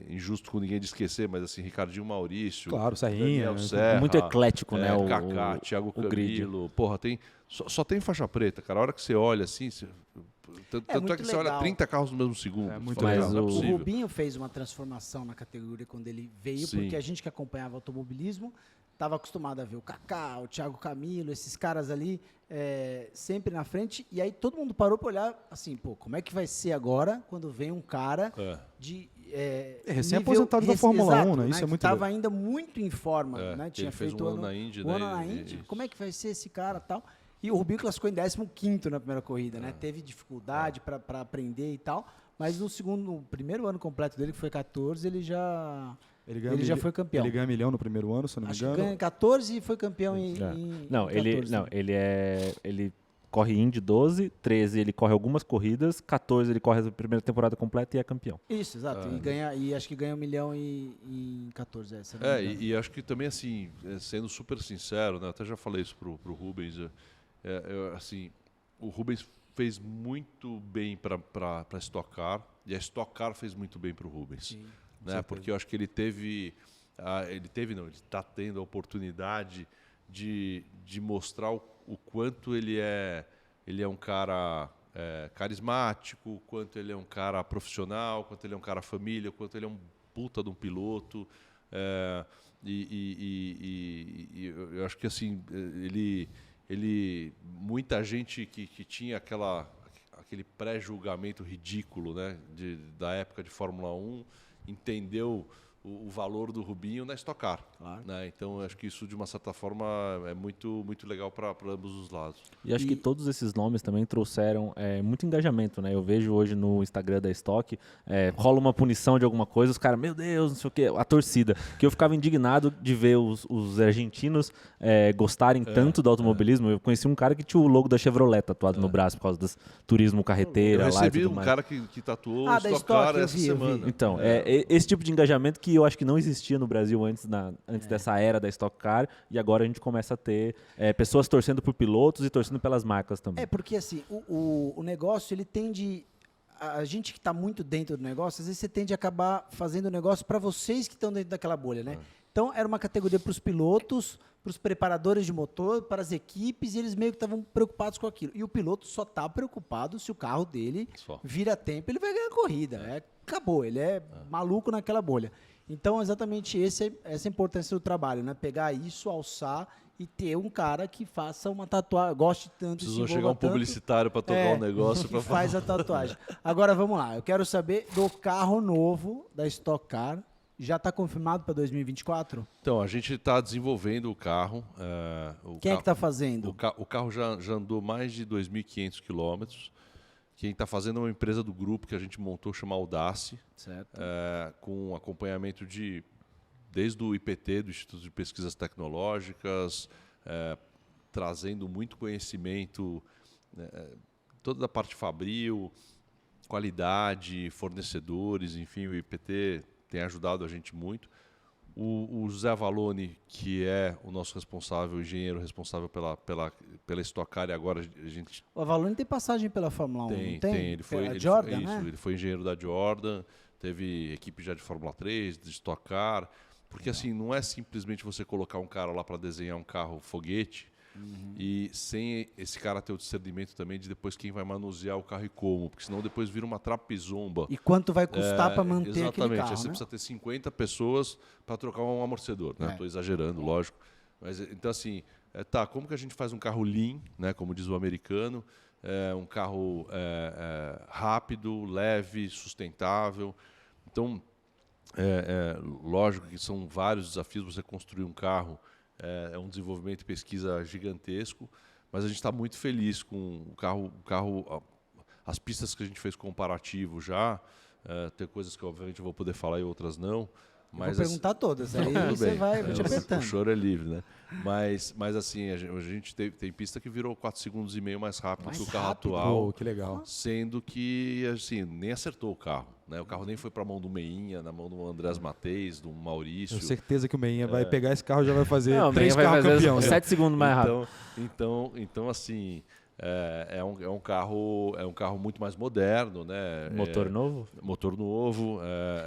injusto com ninguém de esquecer, mas assim, Ricardinho Maurício, Claro, Serrinha. Daniel Serra, Muito eclético, né? Kaká, Thiago grid. Camilo, porra, só tem faixa preta, cara. A hora que você olha assim, tanto é muito que você olha legal. 30 carros no mesmo segundo. É muito Você fala, legal. não é Mas O possível. Rubinho fez uma transformação na categoria quando ele veio, Sim. porque a gente que acompanhava automobilismo estava acostumado a ver o Kaká, o Thiago Camilo, esses caras ali sempre na frente, e aí todo mundo parou para olhar assim, pô, como é que vai ser agora quando vem um cara de recém-aposentado da Fórmula 1, né? Isso é muito Estava legal. ainda muito em forma, É, né? ele Tinha fez feito um ano na Indy, um né? ano na E- Indy. isso. Como é que vai ser esse cara, tal? E o Rubinho classificou em 15º na primeira corrida, né? Teve dificuldade para aprender e tal, mas no primeiro ano completo dele, que foi 14, ele já foi campeão. Ele ganha $1 milhão no primeiro ano, se eu não me Acho que engano. ganha em 14 e foi campeão em Não, em 14 também. ele corre Indy 12, 13 ele corre algumas corridas, 14 ele corre a primeira temporada completa e é campeão. Isso, exato. E acho que ganha 1 milhão em 14. Se eu não me engano. E acho que também, assim, sendo super sincero, né, até já falei isso pro Rubens, assim, o Rubens fez muito bem para a Stock Car e a Stock Car fez muito bem para o Rubens. Sim, Né, porque eu acho que ele está tendo a oportunidade de mostrar o quanto ele é um cara carismático, o quanto ele é um cara profissional, o quanto ele é um cara família, o quanto ele é um puta de um piloto. E eu acho que assim muita gente que tinha aquele pré-julgamento ridículo, né, da época de Fórmula 1 entendeu o valor do Rubinho na Stock Car, Claro. né? Então acho que isso de uma certa forma é muito legal para ambos os lados. E acho que todos esses nomes também trouxeram muito engajamento, né? Eu vejo hoje no Instagram da Stock, rola uma punição de alguma coisa, os caras, meu Deus, não sei o quê, a torcida. Que eu ficava indignado de ver os argentinos gostarem tanto do automobilismo. Eu conheci um cara que tinha o logo da Chevrolet tatuado no braço por causa das turismo carreteira Eu lá e recebi tudo um mais. cara que tatuou Da Stock Stock, Car eu essa vi. semana. Então, esse tipo de engajamento que eu acho que não existia no Brasil antes dessa era da Stock Car, e agora a gente começa a ter pessoas torcendo por pilotos e torcendo pelas marcas também. Porque assim, o negócio, ele tende... A gente que está muito dentro do negócio, às vezes você tende a acabar fazendo o negócio para vocês que estão dentro daquela bolha, né? Então, era uma categoria para os pilotos, para os preparadores de motor, para as equipes, e eles meio que estavam preocupados com aquilo. E o piloto só está preocupado se o carro dele Só. vira tempo, ele vai ganhar a corrida. Acabou, ele é maluco naquela bolha. Então, exatamente essa é a importância do trabalho, né? Pegar isso, alçar e ter um cara que faça uma tatuagem, goste tanto, Precisou se chegar um envolva tanto, publicitário para tocar o negócio. que faz a tatuagem. Agora, vamos lá. Eu quero saber do carro novo da Stock Car. Já está confirmado para 2024? Então, a gente está desenvolvendo o carro. Quem é que está fazendo? O carro já andou mais de 2.500 quilômetros. Quem está fazendo é uma empresa do grupo que a gente montou, chama Audace, Certo. com acompanhamento desde o IPT, do Instituto de Pesquisas Tecnológicas, trazendo muito conhecimento, toda a parte fabril, qualidade, fornecedores, enfim, o IPT tem ajudado a gente muito. O José Avalone, que é o nosso responsável, o engenheiro responsável pela Stock Car, e agora a gente O Avalone tem passagem pela Fórmula 1, não tem? Ele foi, A Jordan, isso, né? ele foi engenheiro da Jordan, teve equipe já de Fórmula 3, de Stock Car, porque assim, não é simplesmente você colocar um cara lá para desenhar um carro foguete e sem esse cara ter o discernimento também de depois quem vai manusear o carro e como, porque senão depois vira uma trapezomba. E quanto vai custar para manter aquele Exatamente, carro, você né? precisa ter 50 pessoas para trocar um amortecedor, né? Estou exagerando, lógico. Mas então assim, como que a gente faz um carro lean, né, como diz o americano, um carro rápido, leve, sustentável. Então, lógico que são vários desafios você construir um carro, é um desenvolvimento e pesquisa gigantesco, mas a gente está muito feliz com o carro, as pistas que a gente fez comparativo já, tem coisas que obviamente eu vou poder falar e outras não, Vou perguntar todas, aí tudo você bem. vai te O apertando. choro é livre, né? Mas assim, a gente tem pista que virou 4,5 segundos mais rápido Mais que o carro rápido? atual. Pô, que legal. Sendo que, assim, nem acertou o carro. Né? O carro nem foi para a mão do Meinha, na mão do Andrés Mateis, do Maurício. Tenho certeza que o Meinha vai pegar esse carro e já vai fazer Não, 3 vai carros fazer campeão. 7 segundos mais rápido. Então assim, é um carro muito mais moderno, né? Motor novo? Motor novo.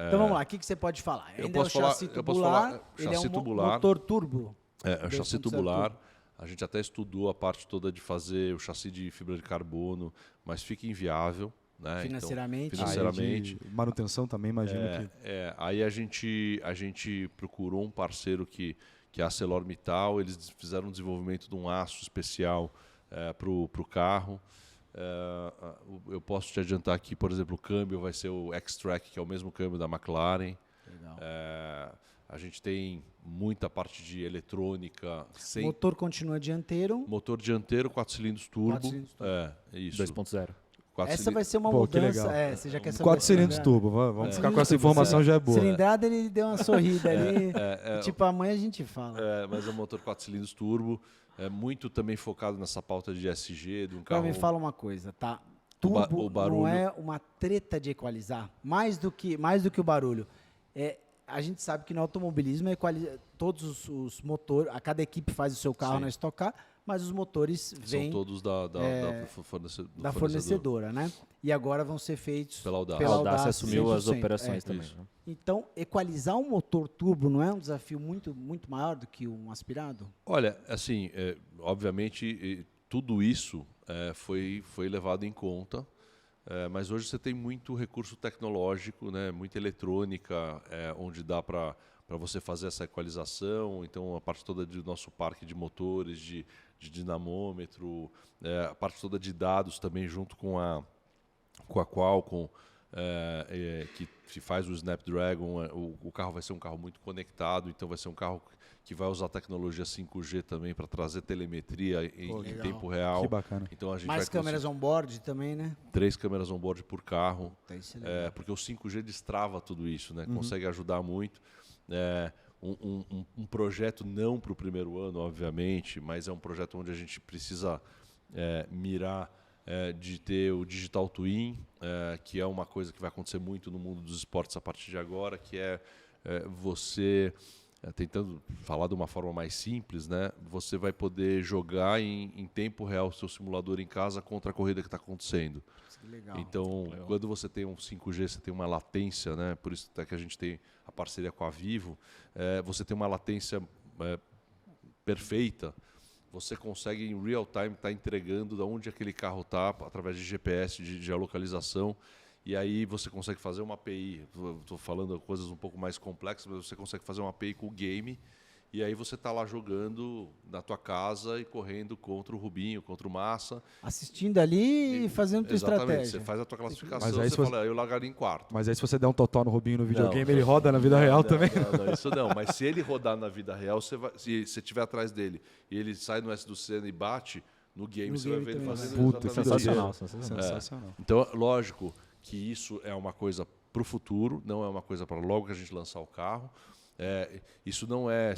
Então vamos lá, o que você pode falar? Eu Ainda é o posso falar- chassi eu posso tubular, falar ele é chassi um tubular. motor turbo. É um chassi 2.0 tubular. turbo. A gente até estudou a parte toda de fazer o chassi de fibra de carbono, mas fica inviável. Né? Financeiramente. Então, financeiramente. De manutenção também, imagino que... Aí a gente procurou um parceiro que é a ArcelorMittal. Eles fizeram um desenvolvimento de um aço especial para o carro. Eu posso te adiantar aqui, por exemplo, o câmbio vai ser o X-Track, que é o mesmo câmbio da McLaren. Legal. A gente tem muita parte de eletrônica. O motor continua dianteiro. Motor dianteiro, 4 cilindros turbo. 4 cilindros turbo. Isso. 2.0. Essa vai ser uma Pô, que mudança. legal. Você já quer saber. 4 cilindros turbo, vamos ficar com essa informação, já é boa. Cilindrada, ele deu uma sorrida ali. Tipo, amanhã a gente fala. Mas é um motor 4 cilindros turbo. É muito também focado nessa pauta de SG, de um carro... Agora me fala uma coisa, tá? Turbo o barulho. não é uma treta de equalizar, mais do que o barulho. A gente sabe que no automobilismo todos os motores, a cada equipe faz o seu carro Sim. na Stock Car, mas os motores vêm São todos da da fornecedora, né? E agora vão ser feitos Pela Audácia. A Audácia assumiu as 100%. operações também. isso. Né? Então, equalizar um motor turbo não é um desafio muito, muito maior do que um aspirado? Olha, assim, obviamente, tudo isso foi levado em conta, mas hoje você tem muito recurso tecnológico, né, muita eletrônica, onde dá para você fazer essa equalização. Então, a parte toda do nosso parque de motores, de dinamômetro, a parte toda de dados também, junto com a Qualcomm, que faz o Snapdragon. O carro vai ser um carro muito conectado, então vai ser um carro que vai usar tecnologia 5G também para trazer telemetria em legal. tempo real. Que bacana. Então a gente Mais vai câmeras on-board também, né? 3 câmeras on-board por carro, Isso é legal. porque o 5G destrava tudo isso, né? Consegue ajudar muito. Um projeto não para o primeiro ano, obviamente, mas é um projeto onde a gente precisa mirar de ter o Digital Twin, que é uma coisa que vai acontecer muito no mundo dos esportes a partir de agora, que você... tentando falar de uma forma mais simples, né? Você vai poder jogar em tempo real o seu simulador em casa contra a corrida que está acontecendo. Que legal. Então, quando você tem um 5G, você tem uma latência, né? Por isso até que a gente tem a parceria com a Vivo, você tem uma latência perfeita. Você consegue em real time estar entregando de onde aquele carro está através de GPS, de geolocalização. E aí você consegue fazer uma API, estou falando coisas um pouco mais complexas, mas você consegue fazer uma API com o game, e aí você está lá jogando na tua casa e correndo contra o Rubinho, contra o Massa. Assistindo ali e fazendo tua Exatamente, estratégia. você faz a tua classificação, Mas aí você se você- fala, eu largaria em quarto. Mas aí se você der um totó no Rubinho no videogame, Não. ele roda na vida real também. Não, isso não. Mas se ele rodar na vida real, se você estiver atrás dele e ele sai no S do Senna e bate, no game No você game vai ver ele também fazendo vai. Puta, exatamente Sensacional, isso. sensacional. Sensacional. Então, lógico que isso é uma coisa para o futuro, não é uma coisa para logo que a gente lançar o carro. Isso não é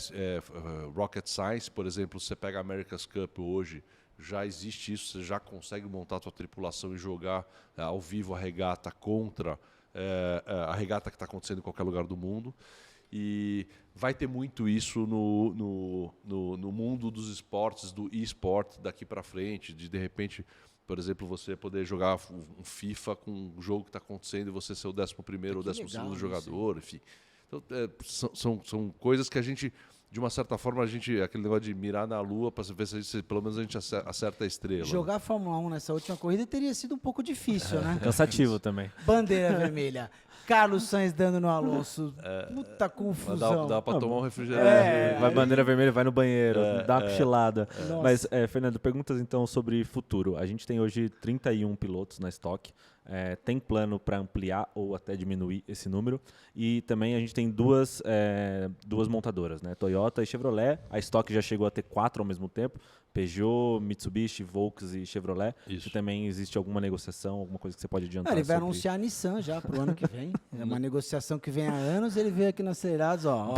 rocket science. Por exemplo, você pega a America's Cup hoje, já existe isso, você já consegue montar a sua tripulação e jogar ao vivo a regata contra a regata que está acontecendo em qualquer lugar do mundo. E vai ter muito isso no mundo dos esportes, do e-sport daqui para frente, de repente, por exemplo, você poder jogar um FIFA com um jogo que está acontecendo e você ser o 11º ou 12º jogador, enfim. Então, são coisas que a gente, de uma certa forma, aquele negócio de mirar na lua para ver se pelo menos a gente acerta a estrela. Jogar Fórmula 1 nessa última corrida teria sido um pouco difícil, né? Cansativo também. Bandeira vermelha. Carlos Sainz dando no Alonso. Puta confusão. Dá para tomar um refrigerante. Vai bandeira vermelha, vai no banheiro, dá uma cochilada. Nossa. Mas, Fernando, perguntas então sobre futuro. A gente tem hoje 31 pilotos na Stock. tem plano para ampliar ou até diminuir esse número. E também a gente tem duas montadoras, né? Toyota e Chevrolet. A Stock já chegou a ter 4 ao mesmo tempo. Peugeot, Mitsubishi, Volks e Chevrolet. Isso. Se também existe alguma negociação, alguma coisa que você pode adiantar? Ele vai sobre- anunciar a Nissan já pro ano que vem. É uma negociação que vem há anos, ele veio aqui na Acelerados, ó.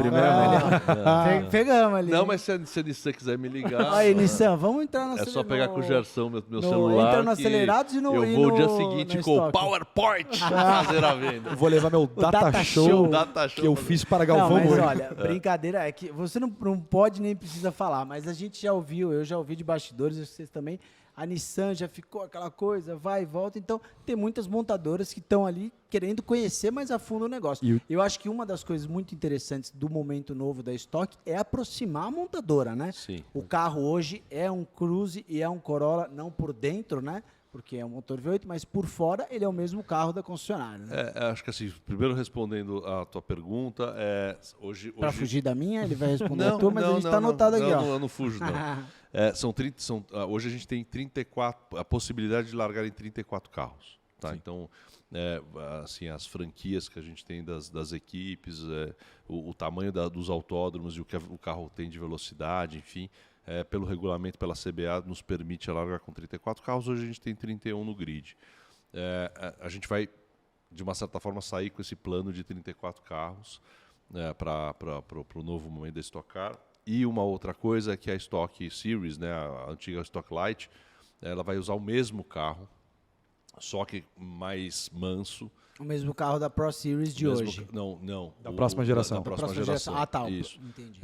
Pegamos ali. Não, mas se a Nissan quiser me ligar, Aí, Nissan, vamos entrar na é só pegar com o Gerson meu no- celular. entra no que Acelerados e no- eu e vou no- dia seguinte na com o Stock. PowerPoint fazer a venda. Eu vou levar meu data, Data show, show. Data show que eu pra- fiz para Não, Galvão mas Bueno. olha, brincadeira é que você não pode nem precisa falar, mas a gente já ouviu, eu já ouvi de bastidores, vocês também, a Nissan já ficou aquela coisa, vai e volta, então tem muitas montadoras que estão ali querendo conhecer mais a fundo o negócio. E o- Eu acho que uma das coisas muito interessantes do momento novo da Stock é aproximar a montadora, né? Sim. O carro hoje é um Cruze e é um Corolla, não por dentro, né? Porque é um motor V8, mas por fora ele é o mesmo carro da concessionária, né? Acho que assim, primeiro respondendo a tua pergunta, hoje... Para fugir da minha, ele vai responder Não, a tua, mas não, a gente não, está não, anotado aqui, não, ó. não, eu não fujo, não. Hoje a gente tem 34, a possibilidade de largar em 34 carros. Tá? Então, assim, as franquias que a gente tem das equipes, o tamanho dos autódromos e o que o carro tem de velocidade, enfim, pelo regulamento, pela CBA, nos permite largar com 34 carros. Hoje a gente tem 31 no grid. A gente vai, de uma certa forma, sair com esse plano de 34 carros para o novo momento da Stock Car. E uma outra coisa é que a Stock Series, né, a antiga Stock Light, ela vai usar o mesmo carro, só que mais manso. O mesmo carro da Pro Series de Mesmo hoje. Não. Da próxima geração. Da próxima geração. Ah, tá. Isso. Entendi.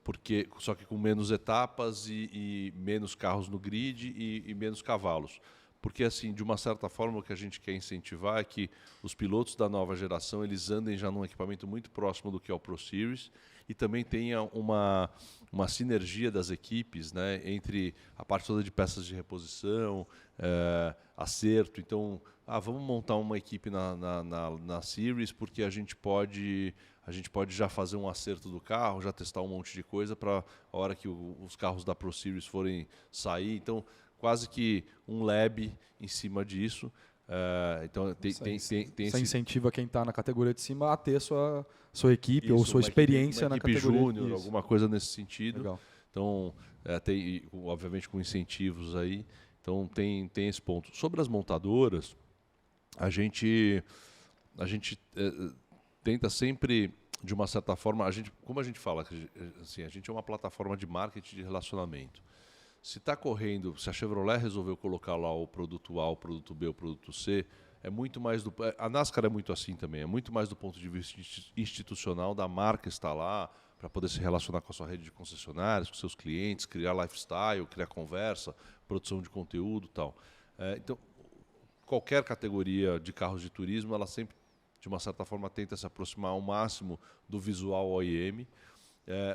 Porque, só que com menos etapas e menos carros no grid e menos cavalos. Porque, assim, de uma certa forma, o que a gente quer incentivar é que os pilotos da nova geração eles andem já num equipamento muito próximo do que é o Pro Series e também tenha uma sinergia das equipes, né, entre a parte toda de peças de reposição, acerto. Então, vamos montar uma equipe na Series porque a gente pode já fazer um acerto do carro, já testar um monte de coisa para a hora que os carros da Pro Series forem sair. Então, quase que um lab em cima disso. Então, tem Isso esse... incentiva quem está na categoria de cima a ter sua equipe ou Isso, sua uma experiência na equipe categoria. júnior, Isso. alguma coisa nesse sentido. Legal. Então, tem, obviamente, com incentivos aí. Então, tem esse ponto. Sobre as montadoras, a gente tenta sempre, de uma certa forma, como a gente fala, assim, a gente é uma plataforma de marketing de relacionamento. Se está correndo, se a Chevrolet resolveu colocar lá o produto A, o produto B, o produto C, é muito mais a NASCAR é muito assim também, é muito mais do ponto de vista institucional da marca estar lá para poder se relacionar com a sua rede de concessionários, com seus clientes, criar lifestyle, criar conversa, produção de conteúdo e tal. Então, qualquer categoria de carros de turismo, ela sempre, de uma certa forma, tenta se aproximar ao máximo do visual OEM,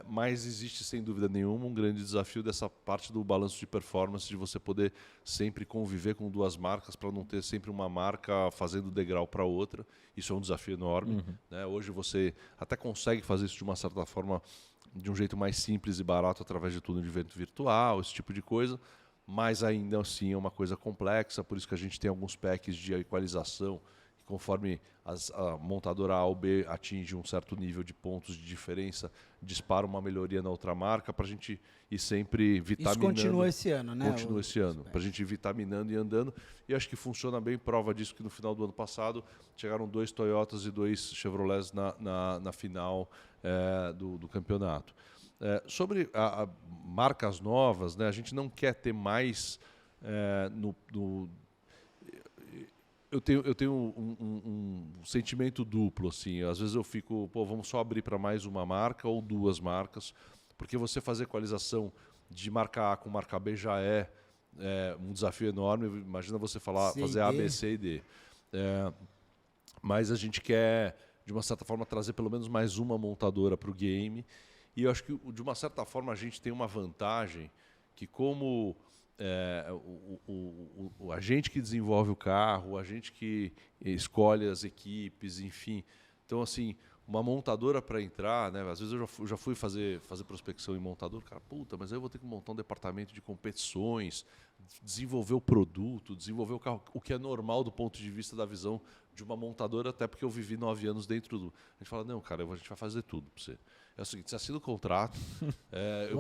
mas existe, sem dúvida nenhuma, um grande desafio dessa parte do balanço de performance, de você poder sempre conviver com duas marcas para não ter sempre uma marca fazendo degrau para outra. Isso é um desafio enorme. Né? Hoje você até consegue fazer isso de uma certa forma, de um jeito mais simples e barato, através de túnel de vento virtual, esse tipo de coisa, mas ainda assim é uma coisa complexa, por isso que a gente tem alguns packs de equalização, que conforme a montadora A ou B atinge um certo nível de pontos de diferença, dispara uma melhoria na outra marca para a gente ir sempre vitaminando. Isso continua esse ano, né? Continua esse ano, para a gente ir vitaminando e andando. E acho que funciona bem, prova disso que no final do ano passado chegaram 2 Toyotas e 2 Chevrolets na final do campeonato. Sobre marcas novas, né, a gente não quer ter mais eu tenho um sentimento duplo, assim. Às vezes eu fico, vamos só abrir para mais uma marca ou duas marcas, porque você fazer equalização de marca A com marca B já é um desafio enorme. Imagina você fazer A, B, C e D. Mas a gente quer, de uma certa forma, trazer pelo menos mais uma montadora para o game. E eu acho que, de uma certa forma, a gente tem uma vantagem que, como a gente que desenvolve o carro, a gente que escolhe as equipes, enfim. Então, assim, uma montadora para entrar, né? Às vezes eu já fui fazer prospecção em montador, cara, puta, mas aí eu vou ter que montar um departamento de competições, desenvolver o produto, desenvolver o carro, o que é normal do ponto de vista da visão de uma montadora, até porque eu vivi 9 anos dentro do... A gente fala, não, cara, a gente vai fazer tudo para você. É o seguinte, você assina o contrato, eu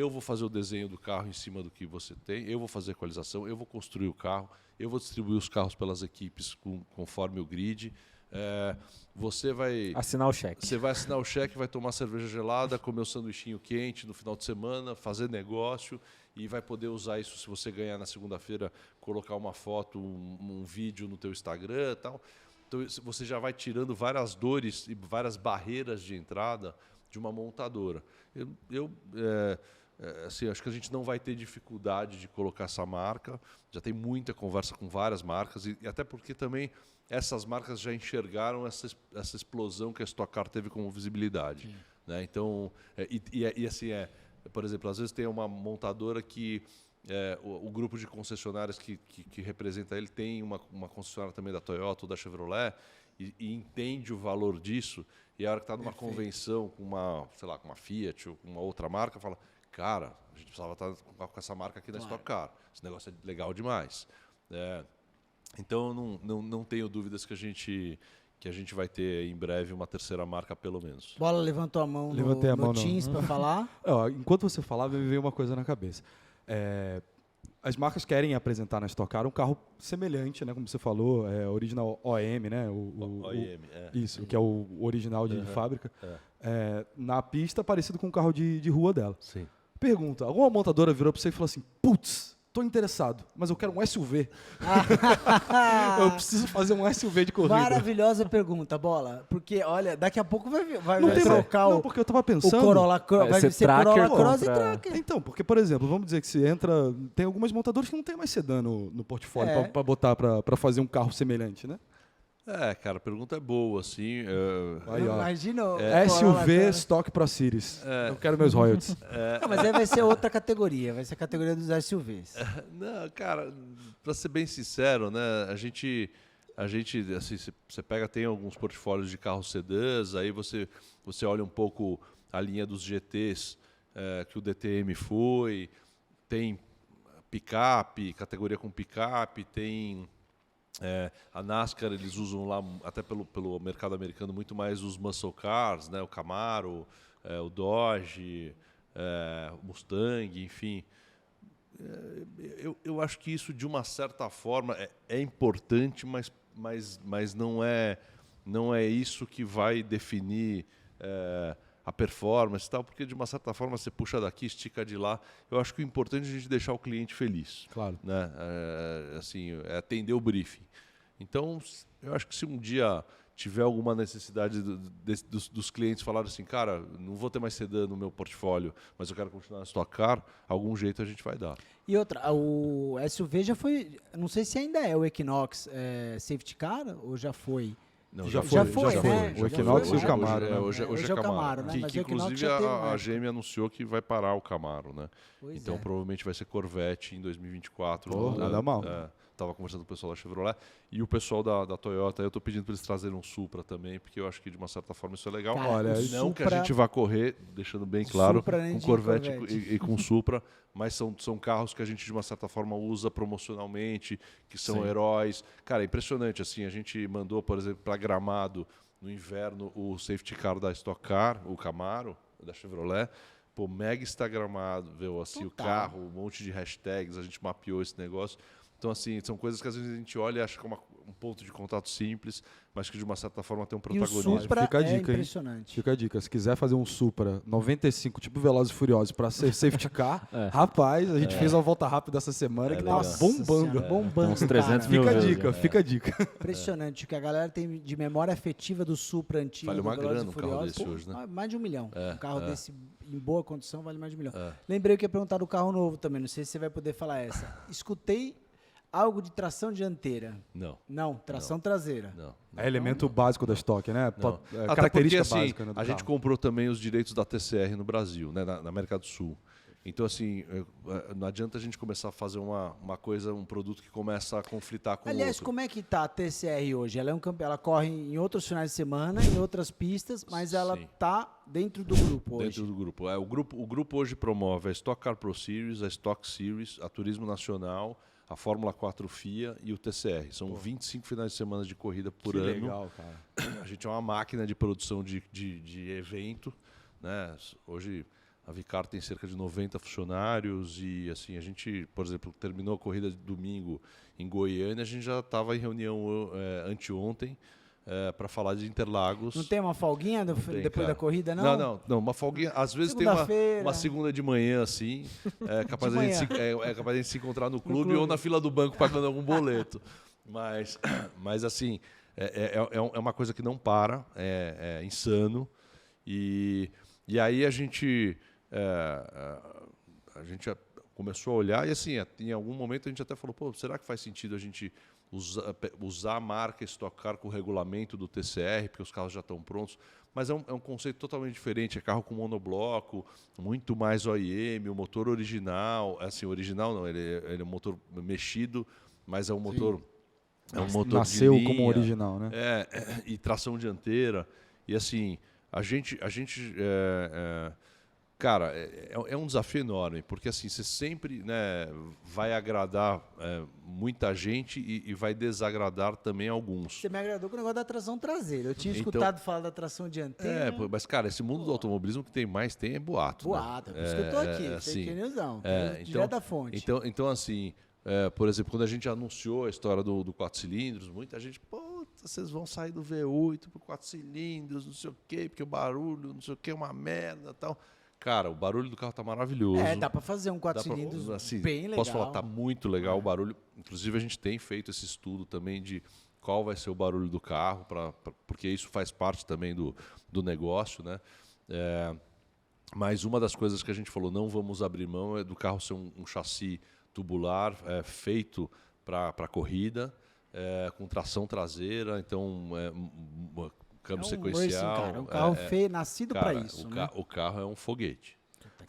vou fazer o desenho do carro em cima do que você tem, eu vou fazer a equalização, eu vou construir o carro, eu vou distribuir os carros pelas equipes conforme o grid. Você vai Assinar o cheque. Você vai assinar o cheque, vai tomar cerveja gelada, comer o sanduichinho quente no final de semana, fazer negócio e vai poder usar isso se você ganhar na segunda-feira, colocar uma foto, um vídeo no teu Instagram e tal. Então você já vai tirando várias dores e várias barreiras de entrada de uma montadora. Assim, acho que a gente não vai ter dificuldade de colocar essa marca. Já tem muita conversa com várias marcas e até porque também essas marcas já enxergaram essa explosão que a Stock Car teve como visibilidade, né? Então, assim, por exemplo, às vezes tem uma montadora que o grupo de concessionárias que representa ele tem uma concessionária também da Toyota ou da Chevrolet e entende o valor disso e a hora que está numa convenção com sei lá, com uma Fiat ou com uma outra marca, fala, cara, a gente precisava estar com essa marca aqui na Stock Car, esse negócio é legal demais. Então, não tenho dúvidas que a gente vai ter em breve uma terceira marca, pelo menos. Bola levantou a mão Levantei a mão no Teams para falar. Enquanto você falava, me veio uma coisa na cabeça. As marcas querem apresentar na Stock Car um carro semelhante, né, como você falou, original OEM, né, OEM, isso, que é o original de fábrica, na pista parecido com o carro de rua dela. Sim. Pergunta, alguma montadora virou para você e falou assim, putz, estou interessado, mas eu quero um SUV. Eu preciso fazer um SUV de corrida. Maravilhosa pergunta, Bola. Porque, olha, daqui a pouco vai Não tem trocar não, porque eu estava pensando... o Corolla Cross. Vai ser Corolla Cross e contra- Tracker. Então, porque, por exemplo, vamos dizer que se entra... Tem algumas montadoras que não tem mais sedã no portfólio para botar para fazer um carro semelhante, né? Cara, a pergunta é boa, assim. Aí, ó. Imagina o Corolla SUV Cross. Stock Pro Series. Eu quero meus royalties. Não, mas aí vai ser outra categoria. Vai ser a categoria dos SUVs. Não, cara, para ser bem sincero, né, a gente assim, você pega, tem alguns portfólios de carros sedãs, aí você olha um pouco a linha dos GTs que o DTM foi, tem picape, categoria com picape, tem a NASCAR, eles usam lá, até pelo mercado americano, muito mais os muscle cars, né, o Camaro, o Dodge, o Mustang, enfim. Eu acho que isso, de uma certa forma, é importante, mas não é isso que vai definir a performance e tal, porque, de uma certa forma, você puxa daqui, estica de lá. Eu acho que o importante é a gente deixar o cliente feliz. Claro. Né? Assim, atender o briefing. Então, eu acho que se um dia tiver alguma necessidade dos clientes falarem assim, cara, não vou ter mais sedã no meu portfólio, mas eu quero continuar na Stock Car, algum jeito a gente vai dar. E outra, o SUV já foi, não sei se ainda é o Equinox Safety Car ou já foi. Não, Já foi, né? O Equinox Já e foi, o Camaro. Hoje, né? hoje é o Camaro. né? Que, Mas que o Equinox inclusive já teve uma a época. GM anunciou que vai parar o Camaro, né? Pois Então é. provavelmente vai ser Corvette em 2024. Nada mal. Estava conversando com o pessoal da Chevrolet e o pessoal da Toyota. Eu estou pedindo para eles trazerem um Supra também, porque eu acho que de uma certa forma isso é legal. Cara, Olha, o Não que a Supra- gente vá correr, deixando bem claro, Supra, né, com de Corvette Corvette. e com Supra, mas são carros que a gente de uma certa forma usa promocionalmente, que são Sim. heróis. Cara, é impressionante. Assim, a gente mandou, por exemplo, para Gramado no inverno o safety car da Stock Car, o Camaro da Chevrolet. Pô, mega instagramável, assim, o Total. carro, um monte de hashtags, a gente mapeou esse negócio. Então, assim, são coisas que às vezes a gente olha e acha que é um ponto de contato simples, mas que de uma certa forma tem um E o protagonismo. Supra Fica a é dica, hein? impressionante. Fica a dica, se quiser fazer um Supra 95, tipo Velozes e Furiosos, para ser safety car, rapaz, a gente fez uma volta rápida essa semana que legal. tava bombando. Senhora, bombando, Uns 300 cara. mil Fica a vezes, dica, né? fica a dica. Impressionante o que a galera tem de memória afetiva do Supra antigo. Vale uma do Velozes grana e um carro Furiosos. desse Pô, hoje, né? Mais de 1 milhão. Um carro desse em boa condição vale mais de 1 milhão. É. Lembrei que ia perguntar do carro novo também, não sei se você vai poder falar essa. Escutei algo de tração dianteira. Não, Não, tração traseira. não. É elemento básico da Stock, né? Não. Até Característica porque, assim, básica, né, do a gente carro. comprou também os direitos da TCR no Brasil, né, na América do Sul. Então, assim, não adianta a gente começar a fazer uma coisa, um produto que começa a conflitar com o Aliás, outro. como é que tá a TCR hoje? Ela ela corre em outros finais de semana, em outras pistas, mas ela Sim. tá dentro do grupo hoje. Dentro do grupo. O grupo hoje promove a Stock Car Pro Series, a Stock Series, a Turismo Nacional, a Fórmula 4 FIA e o TCR. São 25 finais de semana de corrida por Que ano. legal, cara. A gente é uma máquina de produção de evento, né? Hoje a Vicar tem cerca de 90 funcionários e assim a gente, por exemplo, terminou a corrida de domingo em Goiânia, a gente já estava em reunião anteontem para falar de Interlagos. Não tem uma folguinha Não tem, depois cara. da corrida, não? Não, uma folguinha. Às vezes tem uma Segunda-feira. segunda de manhã, assim. É capaz, De a gente manhã. é capaz de a gente se encontrar no clube clube. ou na fila do banco pagando algum boleto. Mas assim, é uma coisa que não para, é insano. E aí a gente começou a olhar e assim, em algum momento a gente até falou, pô, será que faz sentido a gente usar a marca Stock Car com o regulamento do TCR, porque os carros já estão prontos? Mas é um conceito totalmente diferente, é carro com monobloco, muito mais OEM, o motor original, assim, original não, ele é um motor mexido, mas é um motor... É um motor Nasceu de linha, como original, né? e tração dianteira. E assim, a gente cara, é um desafio enorme, porque assim, você sempre, né, vai agradar muita gente e vai desagradar também alguns. Você me agradou com o negócio da tração traseira. Eu tinha Então- escutado falar da tração dianteira. Mas cara, esse mundo do automobilismo que tem mais é boato. Boato, né? por isso que eu tô aqui. Assim, Fake news não. então, Direto da fonte. Então assim, por exemplo, quando a gente anunciou a história do 4 cilindros, muita gente, pô, vocês vão sair do V8 para 4 cilindros, não sei o quê, porque o barulho, não sei o quê, é uma merda e tal. Cara, o barulho do carro tá maravilhoso. Dá pra fazer um 4 Dá pra- cilindros assim, bem legal. Posso falar, tá muito legal o barulho. Inclusive, a gente tem feito esse estudo também de qual vai ser o barulho do carro, porque isso faz parte também do negócio, né? Mas uma das coisas que a gente falou, não vamos abrir mão, é do carro ser um chassi tubular feito para corrida, com tração traseira, então câmbio sequencial. Racing, cara, um carro feio, nascido para Cara, isso. o carro é um foguete.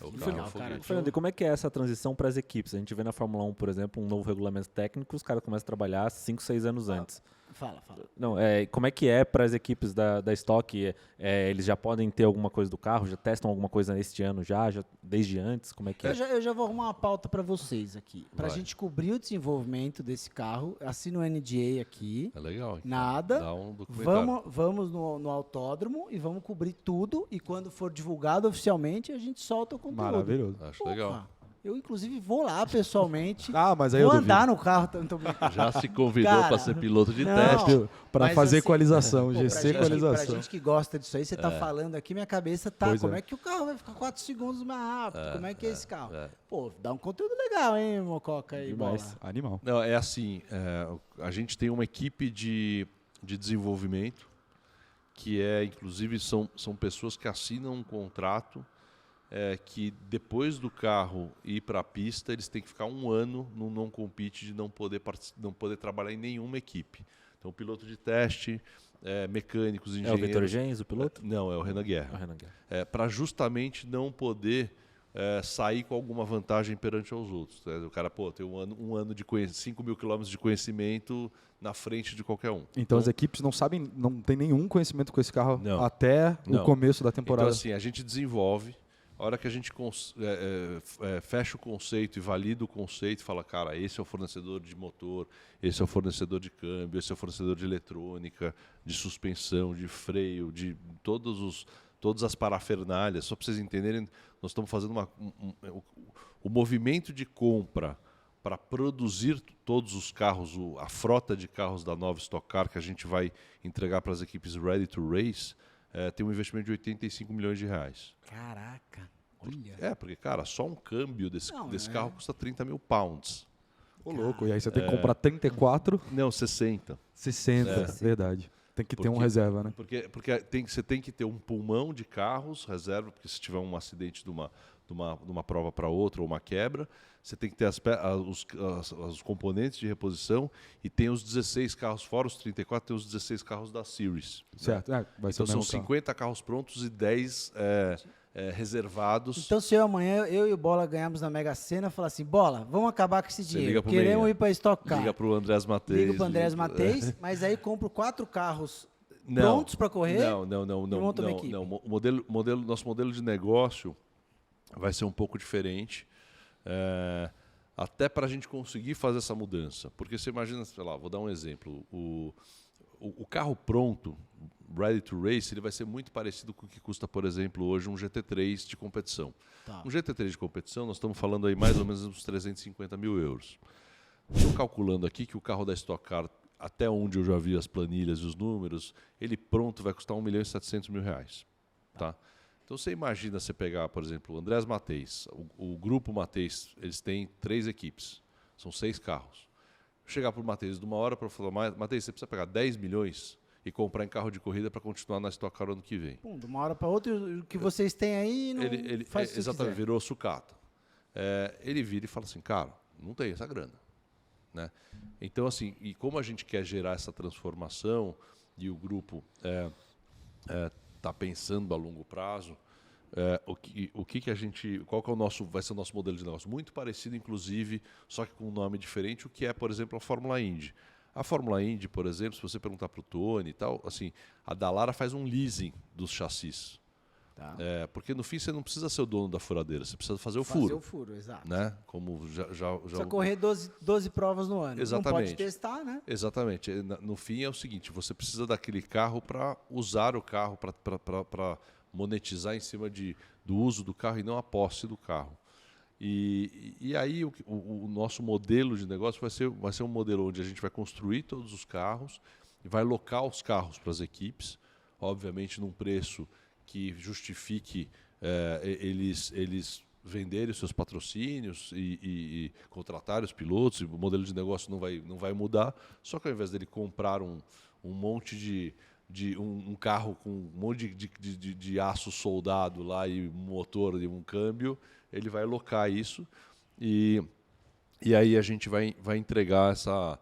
O Que carro é legal, um cara. foguete. Fernando, e como é que é essa transição para as equipes? A gente vê na Fórmula 1, por exemplo, um novo regulamento técnico, os caras começam a trabalhar 5, 6 anos antes. Fala. Não, como é que é para as equipes da Stock? Eles já podem ter alguma coisa do carro? Já testam alguma coisa este ano já desde antes? Como é que é? Eu já vou arrumar uma pauta para vocês aqui. Para a Vai. gente cobrir o desenvolvimento desse carro. Assina o NDA aqui. É legal. então. Nada. Dá um documentário. Vamos no autódromo e vamos cobrir tudo. E quando for divulgado oficialmente, a gente solta o conteúdo. Maravilhoso. Acho legal. Porra, eu, inclusive, vou lá pessoalmente. Mas aí vou eu andar no carro. Não tô brincando. Já se convidou Cara, para ser piloto de não. teste. Para Mas, fazer assim, equalização, pô, GC pra equalização. gente que gosta disso aí, você tá falando aqui, minha cabeça tá. Pois Como é. é que o carro vai ficar 4 segundos mais rápido? Como é que é esse carro? é. Pô, dá um conteúdo legal, hein, Mococa aí, Demais. bola. Animal. Não, é assim, a gente tem uma equipe de desenvolvimento que inclusive, são pessoas que assinam um contrato que depois do carro ir para a pista, eles têm que ficar um ano no non-compete de não poder trabalhar em nenhuma equipe. Então, piloto de teste, mecânicos, É o engenheiros... Vitor Gens, o piloto? Não, é o Renan É o Guerra. Renan Guerra. Para justamente não poder sair com alguma vantagem perante aos outros. O cara, tem um ano de 5 mil quilômetros de conhecimento na frente de qualquer um. Então as equipes não sabem, não tem nenhum conhecimento com esse carro Não. até Não. o começo da temporada. Então, assim, a gente desenvolve, a hora que a gente fecha o conceito e valida o conceito, fala, cara, esse é o fornecedor de motor, esse é o fornecedor de câmbio, esse é o fornecedor de eletrônica, de suspensão, de freio, de todas as parafernálias. Só para vocês entenderem, nós estamos fazendo o movimento de compra para produzir todos os carros, a frota de carros da nova Stock Car que a gente vai entregar para as equipes Ready to Race, tem um investimento de 85 milhões de reais. Caraca, olha. Porque, cara, só um câmbio desse Não, carro custa 30 mil pounds. Ô, louco. E aí você tem que comprar 34, Não, 60. 60. Verdade. Tem que ter um Porque- reserva, né? Porque você tem que ter um pulmão de carros, reserva, porque se tiver um acidente de uma prova para outra ou uma quebra, você tem que ter os componentes de reposição e tem os 16 carros, fora os 34, tem os 16 carros da Series. né? Certo. Vai ser Então o são mesmo carro. 50 carros prontos e 10 reservados. Então, se amanhã eu e o Bola ganharmos na Mega Sena, falar assim, Bola, vamos acabar com esse Você dinheiro. liga pro Queremos Meia. ir para Stock Car. Liga para o Andrés Mateis. Liga para o Andrés Mateis, mas aí compro 4 carros prontos para correr. Não. monta uma equipe. Nosso modelo de negócio vai ser um pouco diferente. Até para a gente conseguir fazer essa mudança. Porque você imagina, sei lá, vou dar um exemplo. O carro pronto, ready to race, ele vai ser muito parecido com o que custa, por exemplo, hoje um GT3 de competição. Tá. Um GT3 de competição, nós estamos falando aí mais ou menos uns 350 mil euros. Estou calculando aqui que o carro da Stock Car, até onde eu já vi as planilhas e os números, ele pronto vai custar 1.700.000 reais. Tá? Então você imagina você pegar, por exemplo, o Andrés Mateis, o grupo Mateis, eles têm 3 equipes, são 6 carros. Chegar para o Mateis de uma hora para falar, Mateis, você precisa pegar 10 milhões e comprar em carro de corrida para continuar na Stock Car ano que vem. De uma hora para outra, o que vocês têm aí não faz o que exatamente, quiser. virou sucata. Ele vira e fala assim, cara, não tem essa grana. Né? Então, assim, e como a gente quer gerar essa transformação e o grupo está pensando a longo prazo, qual que vai ser o nosso modelo de negócio? Muito parecido, inclusive, só que com um nome diferente, o que é, por exemplo, a Fórmula Indy. A Fórmula Indy, por exemplo, se você perguntar para o Tony e tal, assim, a Dallara faz um leasing dos chassis. Tá. Porque no fim você não precisa ser o dono da furadeira, você precisa fazer o Fazer furo. o furo, exato. Né? Como já Precisa correr 12 provas no ano. Exatamente. Não pode testar, né? Exatamente. No fim é o seguinte, você precisa daquele carro para usar o carro, para monetizar em cima do uso do carro e não a posse do carro. E aí o nosso modelo de negócio vai ser um modelo onde a gente vai construir todos os carros e vai locar os carros para as equipes, obviamente num preço que justifique eles venderem os seus patrocínios e contratarem os pilotos. E o modelo de negócio não vai mudar, só que ao invés dele comprar um monte de um carro com um monte de aço soldado lá e motor e um câmbio, ele vai locar isso e aí a gente vai entregar essa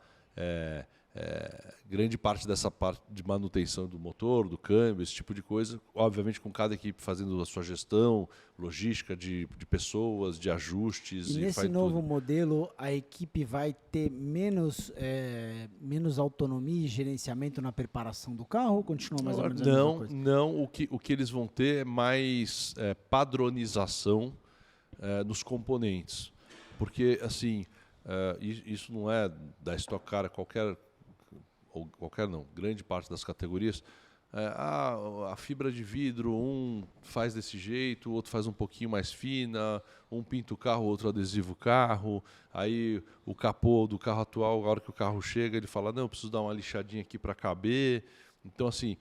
grande parte dessa parte de manutenção do motor, do câmbio, esse tipo de coisa, obviamente com cada equipe fazendo a sua gestão, logística de pessoas, de ajustes. E nesse novo modelo, a equipe vai ter menos autonomia e gerenciamento na preparação do carro ou continua mais ou menos a mesma coisa? Não. O que eles vão ter é mais padronização nos componentes. Porque, assim, isso não é da Stock Car, grande parte das categorias. A fibra de vidro, um faz desse jeito, o outro faz um pouquinho mais fina, um pinta o carro, o outro adesiva o carro. Aí o capô do carro atual, a hora que o carro chega, ele fala, não, eu preciso dar uma lixadinha aqui para caber. Então, assim,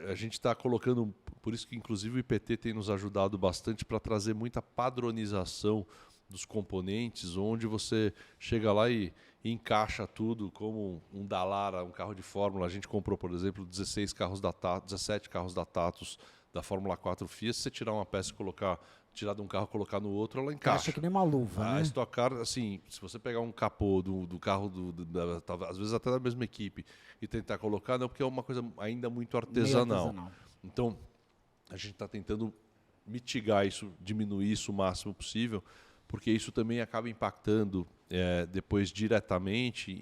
a gente está colocando, por isso que inclusive o IPT tem nos ajudado bastante para trazer muita padronização dos componentes, onde você chega lá e encaixa tudo como um Dallara, um carro de Fórmula. A gente comprou, por exemplo, 17 carros da Tatus da Fórmula 4 FIA. Se você tirar uma peça e tirar de um carro e colocar no outro, ela encaixa. Acha que nem uma luva, né? A Stock Car, assim, se você pegar um capô do carro, às vezes até da mesma equipe, e tentar colocar, não, porque é uma coisa ainda muito artesanal. Então, a gente está tentando mitigar isso, diminuir isso o máximo possível, porque isso também acaba impactando depois diretamente